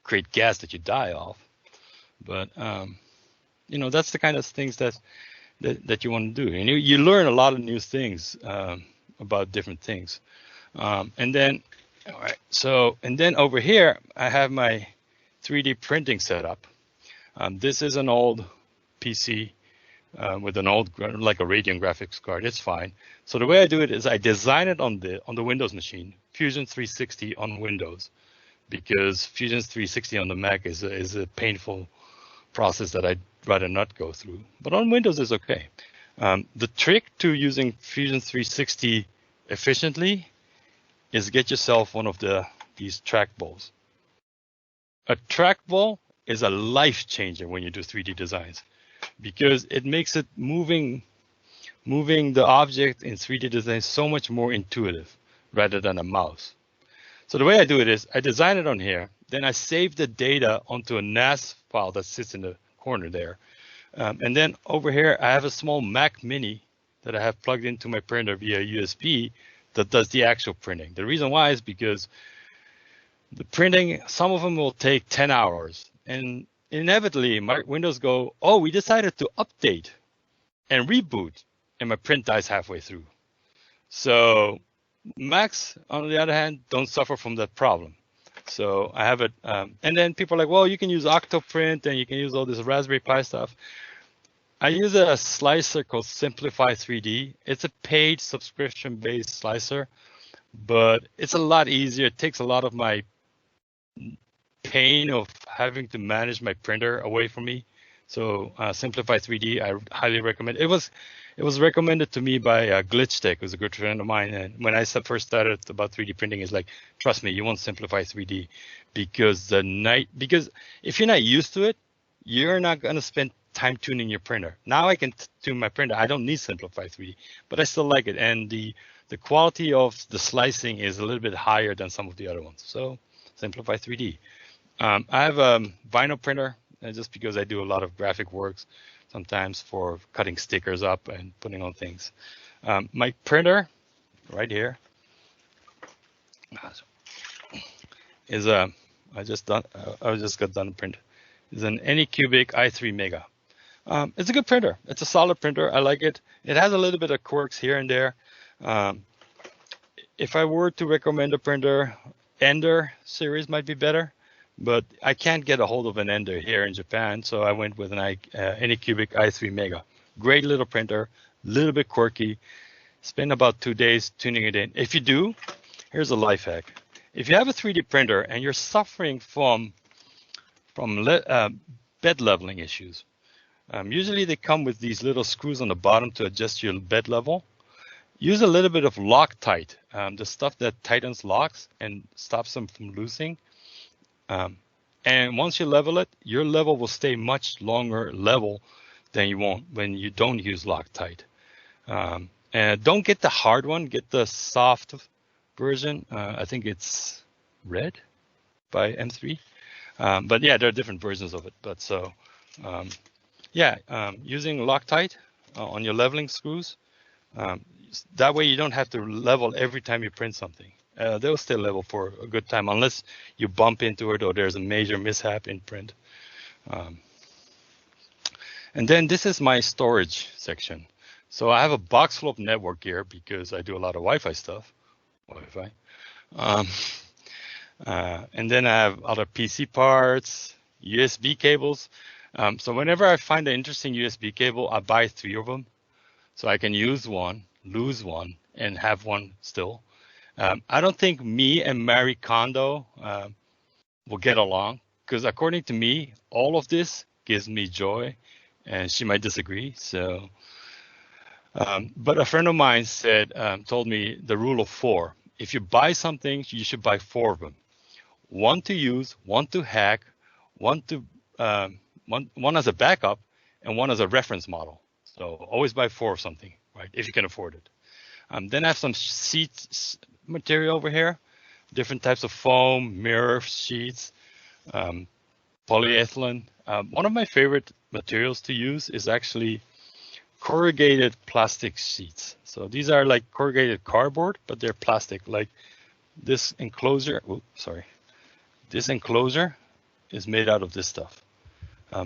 create gas that you die of. But that's the kind of things that you want to do, and you learn a lot of new things about different things. And then over here I have my 3D printing setup. This is an old PC with an old, like a Radeon graphics card. It's fine. So the way I do it is I design it on the Windows machine, Fusion 360 on Windows, because Fusion 360 on the Mac is a painful process that I'd rather not go through. But on Windows is okay. The trick to using Fusion 360 efficiently is get yourself one of these trackballs. A trackball is a life changer when you do 3D designs, because it makes it moving the object in 3D design so much more intuitive rather than a mouse. So the way I do it is I design it on here, then I save the data onto a NAS file that sits in the corner there. And then over here, I have a small Mac Mini that I have plugged into my printer via USB that does the actual printing. The reason why is because the printing, some of them will take 10 hours. And inevitably, my Windows go, oh, we decided to update and reboot, and my print dies halfway through. So Macs, on the other hand, don't suffer from that problem. So I have it. And then people are like, well, you can use Octoprint and you can use all this Raspberry Pi stuff. I use a slicer called Simplify 3D. It's a paid subscription-based slicer, but it's a lot easier. It takes a lot of my pain of having to manage my printer away from me. So Simplify 3D, I highly recommend. It was recommended to me by Glitch Tech, who's a good friend of mine. And when I first started about 3D printing, it's like, trust me, you want Simplify 3D because if you're not used to it, you're not going to spend time tuning your printer. Now I can tune my printer. I don't need Simplify 3D, but I still like it. And the quality of the slicing is a little bit higher than some of the other ones. So Simplify 3D. I have a vinyl printer just because I do a lot of graphic works sometimes for cutting stickers up and putting on things. My printer right here is I just got done print. Is an Anycubic i3 Mega. It's a good printer. It's a solid printer. I like it. It has a little bit of quirks here and there. If I were to recommend a printer, Ender series might be better, but I can't get a hold of an Ender here in Japan, so I went with an Anycubic i3 Mega. Great little printer, a little bit quirky. Spend about 2 days tuning it in. If you do, here's a life hack. If you have a 3D printer and you're suffering from bed leveling issues, usually they come with these little screws on the bottom to adjust your bed level. Use a little bit of Loctite, the stuff that tightens locks and stops them from losing. And once you level it, your level will stay much longer level than you won't when you don't use Loctite. And don't get the hard one, get the soft version. I think it's red by M3. But yeah, there are different versions of it. But so, using Loctite on your leveling screws, that way you don't have to level every time you print something. They'll stay level for a good time unless you bump into it or there's a major mishap in print. And then this is my storage section. So I have a box full of network gear because I do a lot of Wi-Fi stuff. And then I have other PC parts, USB cables. So whenever I find an interesting USB cable, I buy 3 of them. So I can use one, lose one, and have one still. I don't think me and Marie Kondo will get along because according to me, all of this gives me joy, and she might disagree. So, but a friend of mine told me the rule of 4. If you buy something, you should buy 4 of them. 1 to use, 1 to hack, one as a backup, and 1 as a reference model. So always buy 4 of something, right? If you can afford it. Then I have some sheets material over here, different types of foam, mirror sheets, polyethylene. One of my favorite materials to use is actually corrugated plastic sheets. So these are like corrugated cardboard, but they're plastic. Like this enclosure. This enclosure is made out of this stuff.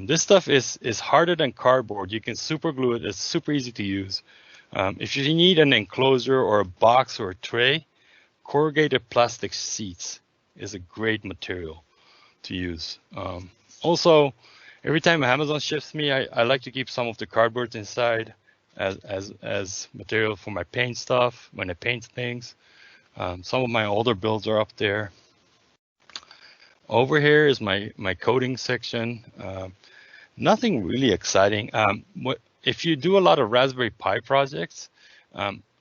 This stuff is harder than cardboard. You can super glue it. It's super easy to use. If you need an enclosure or a box or a tray, corrugated plastic sheets is a great material to use. Also, every time Amazon ships me, I like to keep some of the cardboards inside as material for my paint stuff, when I paint things. Some of my older builds are up there. Over here is my coding section. Nothing really exciting. If you do a lot of Raspberry Pi projects,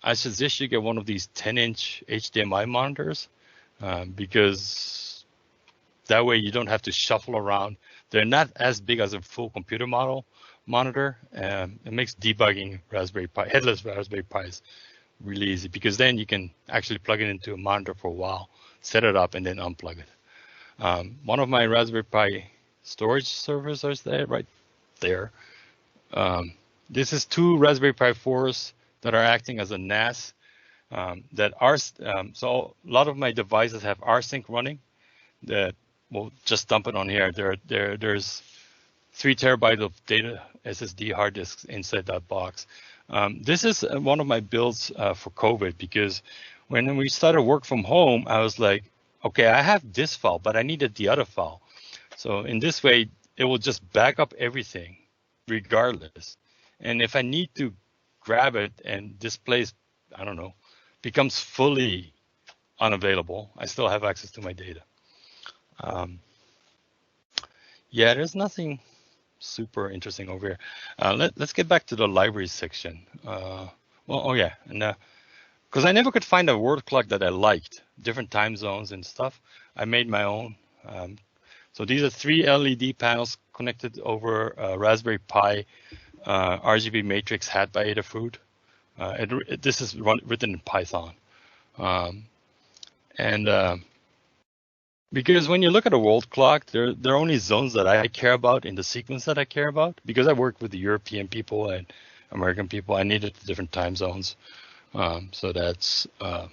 I suggest you get one of these 10-inch HDMI monitors because that way you don't have to shuffle around. They're not as big as a full computer monitor. It makes debugging headless Raspberry Pis really easy because then you can actually plug it into a monitor for a while, set it up, and then unplug it. One of my Raspberry Pi storage servers is there, right there. This is 2 Raspberry Pi 4s that are acting as a NAS. So a lot of my devices have rsync running. That we'll just dump it on here. There's 3 terabytes of data SSD hard disks inside that box. This is one of my builds for COVID because when we started work from home, I was like, okay, I have this file, but I needed the other file. So in this way, it will just back up everything regardless. And if I need to grab it and this place, I don't know, becomes fully unavailable, I still have access to my data. Yeah, there's nothing super interesting over here. Let's get back to the library section. Oh yeah, and because I never could find a word clock that I liked, different time zones and stuff. I made my own. So these are 3 LED panels connected over a Raspberry Pi RGB matrix hat by Adafruit. This is written in Python. Because when you look at a world clock, there are only zones that I care about in the sequence that I care about. Because I work with the European people and American people, I needed different time zones. So that's, I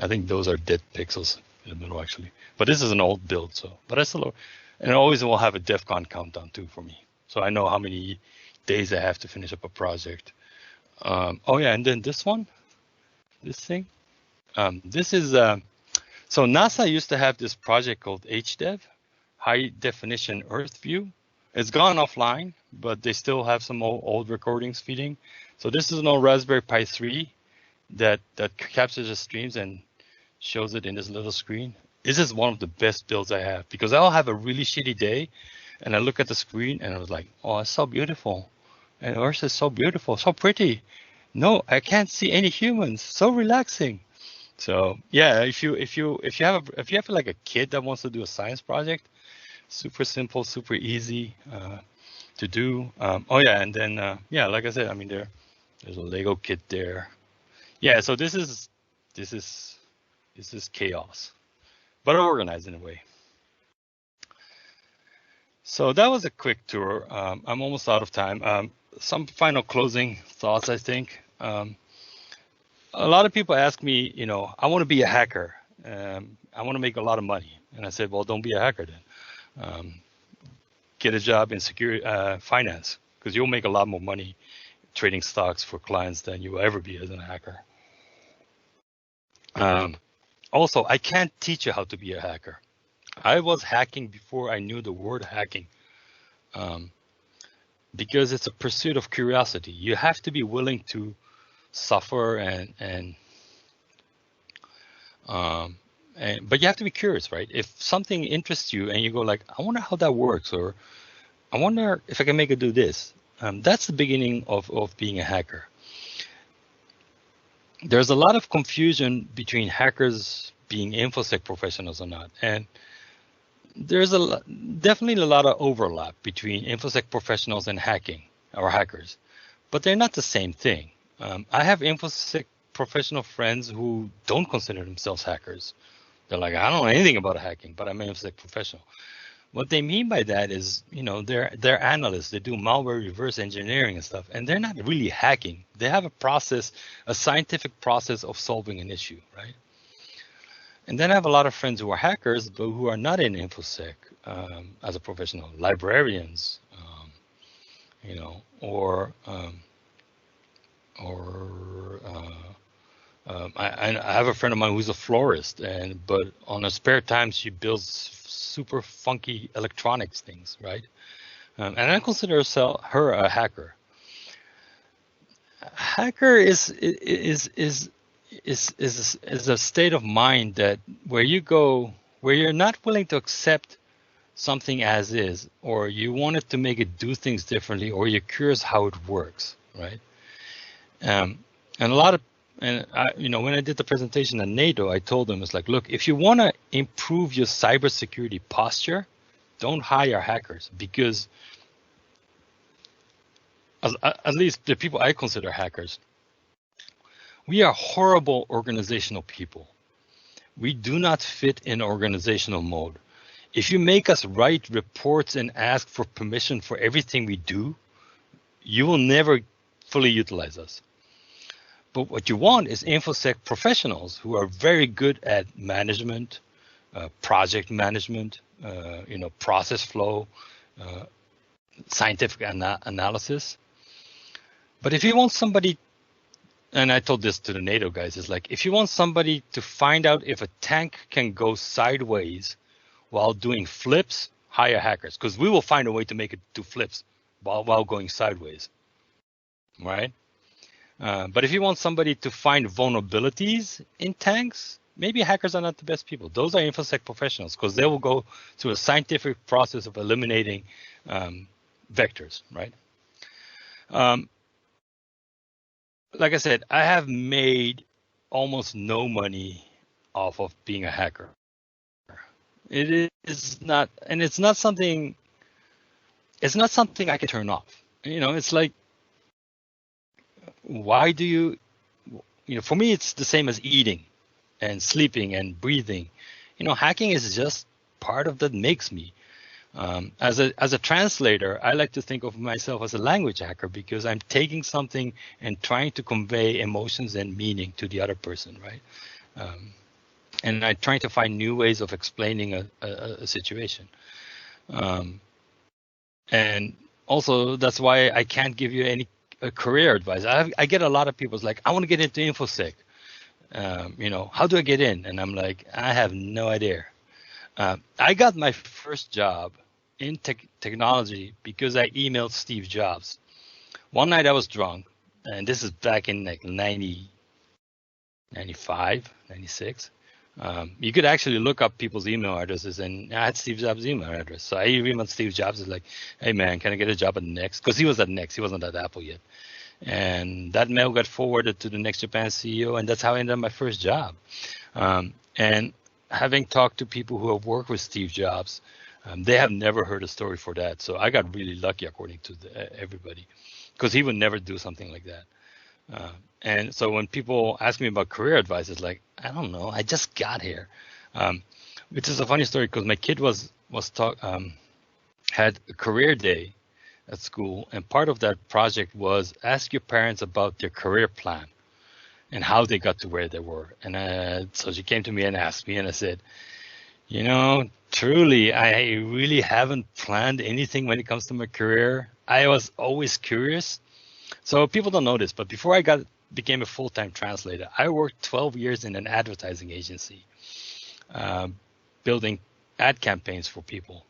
think those are dead pixels in the middle actually. But this is an old build, but I still, and it always will have a DEF CON countdown too for me. So I know how many days I have to finish up a project. Oh yeah, and then this thing. This is, so NASA used to have this project called HDEV, High Definition Earth View. It's gone offline, but they still have some old recordings feeding. So this is an old Raspberry Pi 3 that captures the streams and shows it in this little screen. This is one of the best builds I have because I'll have a really shitty day and I look at the screen and I was like, oh, it's so beautiful. And Earth is so beautiful, so pretty. No, I can't see any humans. So relaxing. So yeah, if you have like a kid that wants to do a science project, super simple, super easy to do. Oh yeah, and then yeah, like I said, I mean there's a Lego kit there. Yeah, so this is chaos, but organized in a way. So that was a quick tour. I'm almost out of time. Some final closing thoughts, I think. A lot of people ask me, I want to be a hacker. I want to make a lot of money. And I said, well, don't be a hacker then. Get a job in security, finance, because you'll make a lot more money trading stocks for clients than you will ever be as a hacker. Also, I can't teach you how to be a hacker. I was hacking before I knew the word hacking, because it's a pursuit of curiosity. You have to be willing to suffer but you have to be curious, right? If something interests you and you go like, I wonder how that works, or I wonder if I can make it do this. That's the beginning of being a hacker. There's a lot of confusion between hackers being InfoSec professionals or not. And there's definitely a lot of overlap between InfoSec professionals and hacking or hackers, but they're not the same thing. I have InfoSec professional friends who don't consider themselves hackers. They're like, I don't know anything about hacking, but I'm an InfoSec professional. What they mean by that is, they're analysts. They do malware reverse engineering and stuff, and they're not really hacking. They have a process, a scientific process of solving an issue, right? And then I have a lot of friends who are hackers, but who are not in InfoSec as a professional, librarians, I have a friend of mine who's a florist, but on her spare time she builds super funky electronics things, right? And I consider her a hacker. Hacker is a state of mind that where you're not willing to accept something as is, or you wanted to make it do things differently, or you're curious how it works, right? And when I did the presentation at NATO, I told them, it's like, look, if you want to improve your cybersecurity posture, don't hire hackers, because at least the people I consider hackers, we are horrible organizational people. We do not fit in organizational mode. If you make us write reports and ask for permission for everything we do, you will never fully utilize us. But what you want is InfoSec professionals who are very good at management, project management, process flow, scientific analysis. But if you want somebody, and I told this to the NATO guys, it's like, if you want somebody to find out if a tank can go sideways while doing flips, hire hackers, because we will find a way to make it do flips while going sideways, right? But if you want somebody to find vulnerabilities in tanks, maybe hackers are not the best people. Those are infosec professionals because they will go through a scientific process of eliminating vectors, right? Like I said, I have made almost no money off of being a hacker. It is not, and it's not something I can turn off. It's like, why do you for me, it's the same as eating and sleeping and breathing. Hacking is just part of that makes me. As a translator, I like to think of myself as a language hacker because I'm taking something and trying to convey emotions and meaning to the other person, right? And I'm trying to find new ways of explaining a situation. And also, that's why I can't give you any career advice. I get a lot of people like, I want to get into InfoSec. How do I get in? And I'm like, I have no idea. I got my first job in technology because I emailed Steve Jobs. One night I was drunk, and this is back in like 90, 95, 96. You could actually look up people's email addresses, and I had Steve Jobs' email address. So I emailed Steve Jobs, like, hey, man, can I get a job at Next? Because he was at Next. He wasn't at Apple yet. And that mail got forwarded to the Next Japan CEO, and that's how I ended up my first job. And having talked to people who have worked with Steve Jobs, they have never heard a story for that. So I got really lucky, according to everybody, because he would never do something like that. And so when people ask me about career advice, it's like, I don't know, I just got here, which is a funny story because my kid had a career day at school, and part of that project was ask your parents about their career plan and how they got to where they were. And so she came to me and asked me, and I said, truly, I really haven't planned anything when it comes to my career. I was always curious. So people don't know this, but before I became a full-time translator, I worked 12 years in an advertising agency, building ad campaigns for people.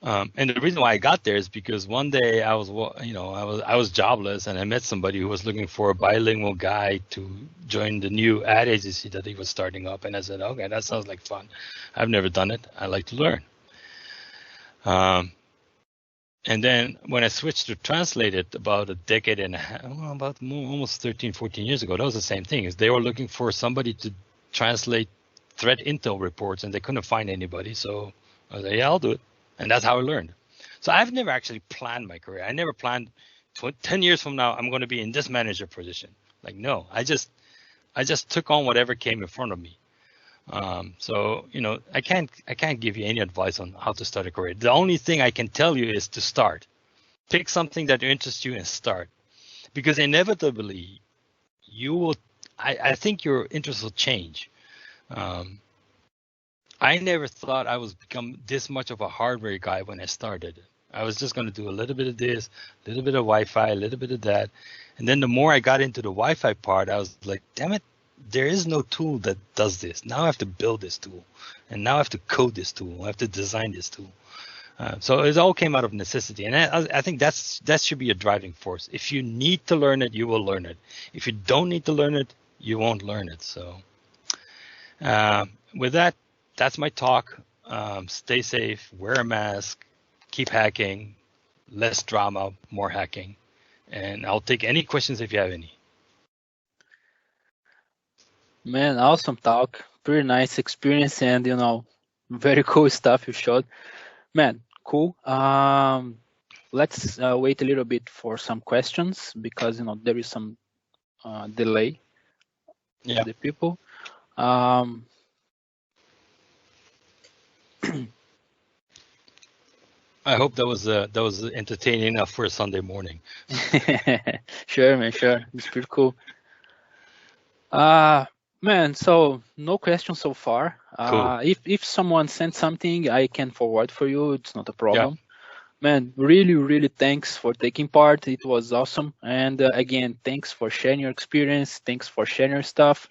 And the reason why I got there is because one day I was jobless, and I met somebody who was looking for a bilingual guy to join the new ad agency that he was starting up. And I said, okay, that sounds like fun. I've never done it. I like to learn. And then when I switched to translate it about a decade and a half, almost 13, 14 years ago, that was the same thing. Is they were looking for somebody to translate threat intel reports, and they couldn't find anybody. So I was like, yeah, I'll do it. And that's how I learned. So I've never actually planned my career. I never planned 10 years from now, I'm going to be in this manager position. Like, no, I just took on whatever came in front of me. So, I can't give you any advice on how to start a career. The only thing I can tell you is to start. Pick something that interests you and start. Because inevitably, I think your interests will change. I never thought I was become this much of a hardware guy when I started. I was just going to do a little bit of this, a little bit of Wi-Fi, a little bit of that. And then the more I got into the Wi-Fi part, I was like, damn it, there is no tool that does this. Now I have to build this tool. And now I have to code this tool. I have to design this tool. So it all came out of necessity. And I think that should be a driving force. If you need to learn it, you will learn it. If you don't need to learn it, you won't learn it. So with that, that's my talk. Stay safe, wear a mask, keep hacking, less drama, more hacking. And I'll take any questions if you have any. Man, awesome talk. Pretty nice experience, and very cool stuff you showed. Man, cool. Let's wait a little bit for some questions because there is some delay. Yeah. The people. I hope that was entertaining enough for a Sunday morning. Sure, man. Sure, it's pretty cool. Man, so no questions so far. Cool. If someone sends something, I can forward for you. It's not a problem. Yeah. Man, really, really thanks for taking part. It was awesome. And again, thanks for sharing your experience. Thanks for sharing your stuff.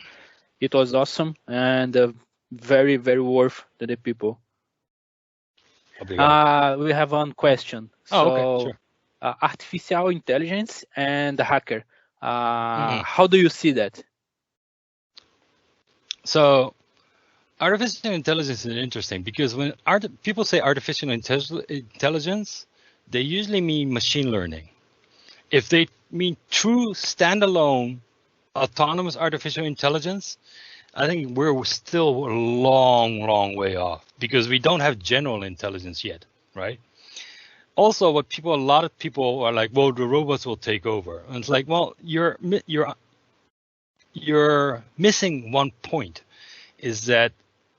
It was awesome and very, very worth to the people. We have one question. Okay, sure. Artificial intelligence and hacker. How do you see that? So artificial intelligence is interesting because when people say artificial intelligence, they usually mean machine learning. If they mean true standalone autonomous artificial intelligence, I think we're still a long, long way off because we don't have general intelligence yet, right? Also, a lot of people are like, well, the robots will take over. And it's like, well, you're missing one point, is that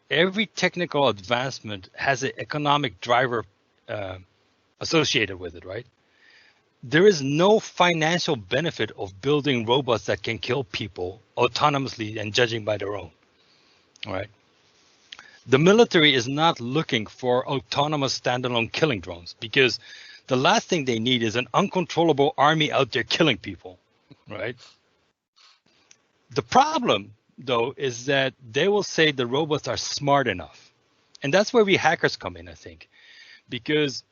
every technical advancement has an economic driver associated with it, right? There is no financial benefit of building robots that can kill people autonomously and judging by their own, right? The military is not looking for autonomous standalone killing drones because the last thing they need is an uncontrollable army out there killing people, right? The problem, though, is that they will say the robots are smart enough. And that's where we hackers come in, I think, because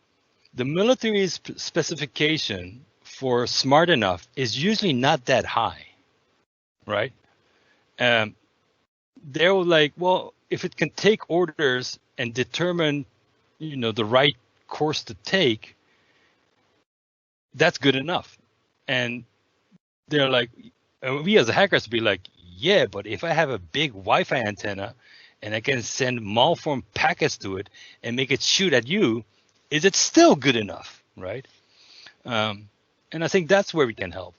the military's specification for smart enough is usually not that high, right? They're like, well, if it can take orders and determine, the right course to take, that's good enough. And they're like, we as hackers be like, yeah, but if I have a big Wi-Fi antenna and I can send malformed packets to it and make it shoot at you, is it still good enough, right? And I think that's where we can help.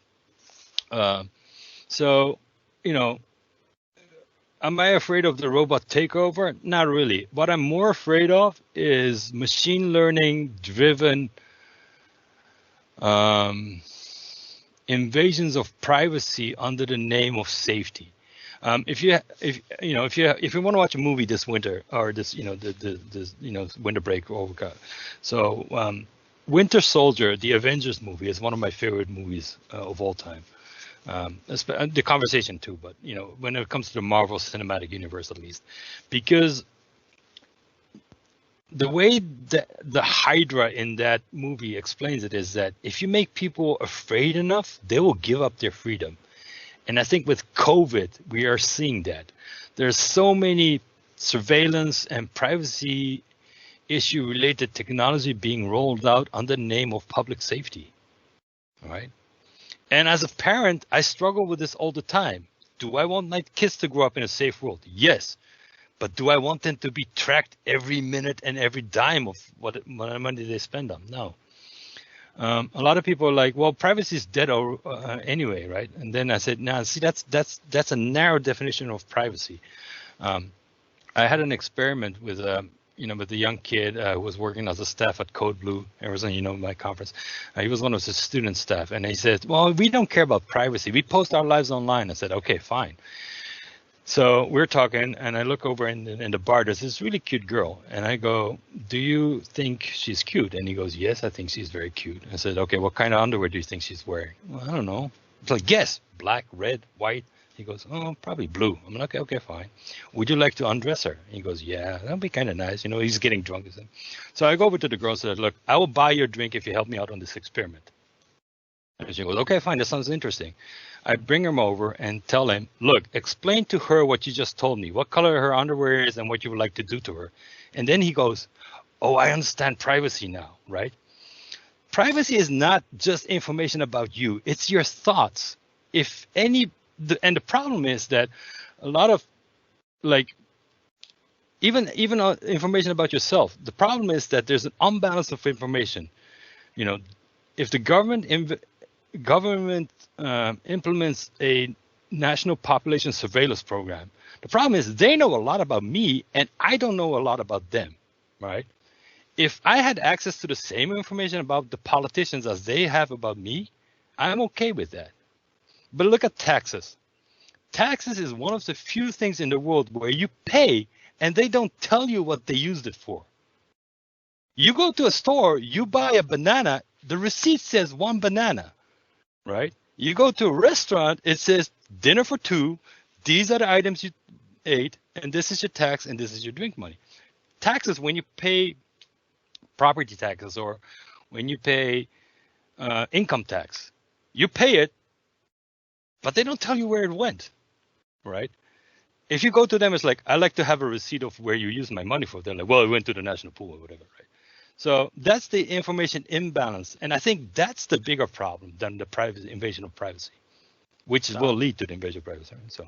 So, am I afraid of the robot takeover? Not really. What I'm more afraid of is machine learning driven invasions of privacy under the name of safety. If you want to watch a movie this winter or this winter break so Winter Soldier, the Avengers movie, is one of my favorite movies of all time. The conversation too, but when it comes to the Marvel Cinematic Universe, at least, because the way that the Hydra in that movie explains it is that if you make people afraid enough, they will give up their freedom. And I think with COVID, we are seeing that. There's so many surveillance and privacy issue related technology being rolled out under the name of public safety. All right. And as a parent, I struggle with this all the time. Do I want my kids to grow up in a safe world? Yes. But do I want them to be tracked every minute and every dime of what money they spend on? No. A lot of people are like, well, privacy is dead anyway, right? And then I said, no, see, that's a narrow definition of privacy. I had an experiment with with a young kid who was working as a staff at Code Blue, Arizona, my conference. He was one of the student staff, and he said, well, we don't care about privacy. We post our lives online. I said, okay, fine. So we're talking, and I look over in the bar. There's this really cute girl, and I go, do you think she's cute? And he goes, yes, I think she's very cute. I said, okay, what kind of underwear do you think she's wearing? Well, I don't know. It's like, guess, black, red, white. He goes, oh, probably blue. I'm like, okay, fine. Would you like to undress her? He goes, yeah, that'd be kind of nice. He's getting drunk. So I go over to the girl and said, look, I will buy your drink if you help me out on this experiment. And she goes, okay, fine, that sounds interesting. I bring him over and tell him, look, explain to her what you just told me, what color her underwear is and what you would like to do to her. And then he goes, oh, I understand privacy now, right? Privacy is not just information about you. It's your thoughts. And the problem is that a lot of, even information about yourself, the problem is that there's an unbalance of information. If the government implements a national population surveillance program, the problem is they know a lot about me and I don't know a lot about them, right? If I had access to the same information about the politicians as they have about me, I'm okay with that. But look at taxes. Taxes is one of the few things in the world where you pay and they don't tell you what they used it for. You go to a store, you buy a banana, the receipt says 1 banana. Right? You go to a restaurant, it says dinner for 2. These are the items you ate, and this is your tax, and this is your drink money. Taxes, when you pay property taxes or when you pay income tax, you pay it, but they don't tell you where it went. Right? if you go to them, it's like, I like to have a receipt of where you use my money for. They're like, well, it went to the national pool or whatever, right? So that's the information imbalance. And I think that's the bigger problem than the invasion of privacy, which will lead to the invasion of privacy. So,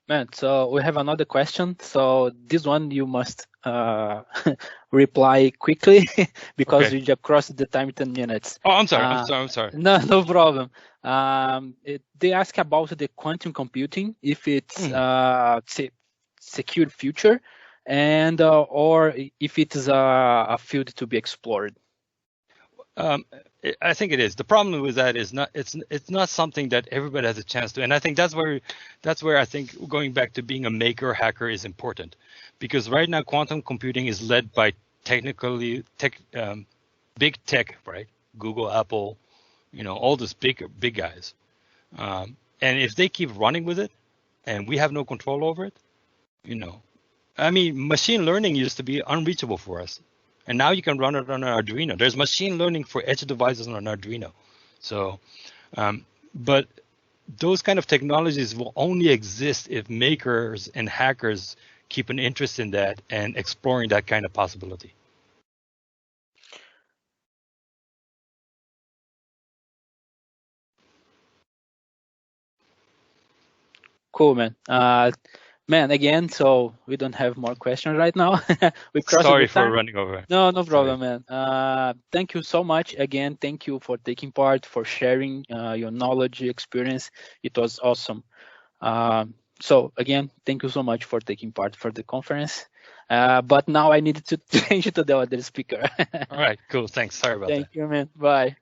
man, so we have another question. So this one you must reply quickly because we just crossed the time 10 minutes. Oh, I'm sorry. No problem. They ask about the quantum computing, if it's secure future, and or if it is a field to be explored. I think it is. The problem with that is it's not something that everybody has a chance to, and I think that's where I think going back to being a maker hacker is important, because right now quantum computing is led by big tech, right? Google, Apple, all these big guys, and if they keep running with it, and we have no control over it, I mean, machine learning used to be unreachable for us. And now you can run it on an Arduino. There's machine learning for edge devices on an Arduino. So, but those kind of technologies will only exist if makers and hackers keep an interest in that and exploring that kind of possibility. Cool, man. Man, again, so we don't have more questions right now. We crossed Sorry the time. for running over. No problem, man. Thank you so much. Again, thank you for taking part, for sharing your knowledge, experience. It was awesome. So again, thank you so much for taking part for the conference. But now I needed to change to the other speaker. All right, cool. Thanks. Sorry about that. Thank you, man. Bye.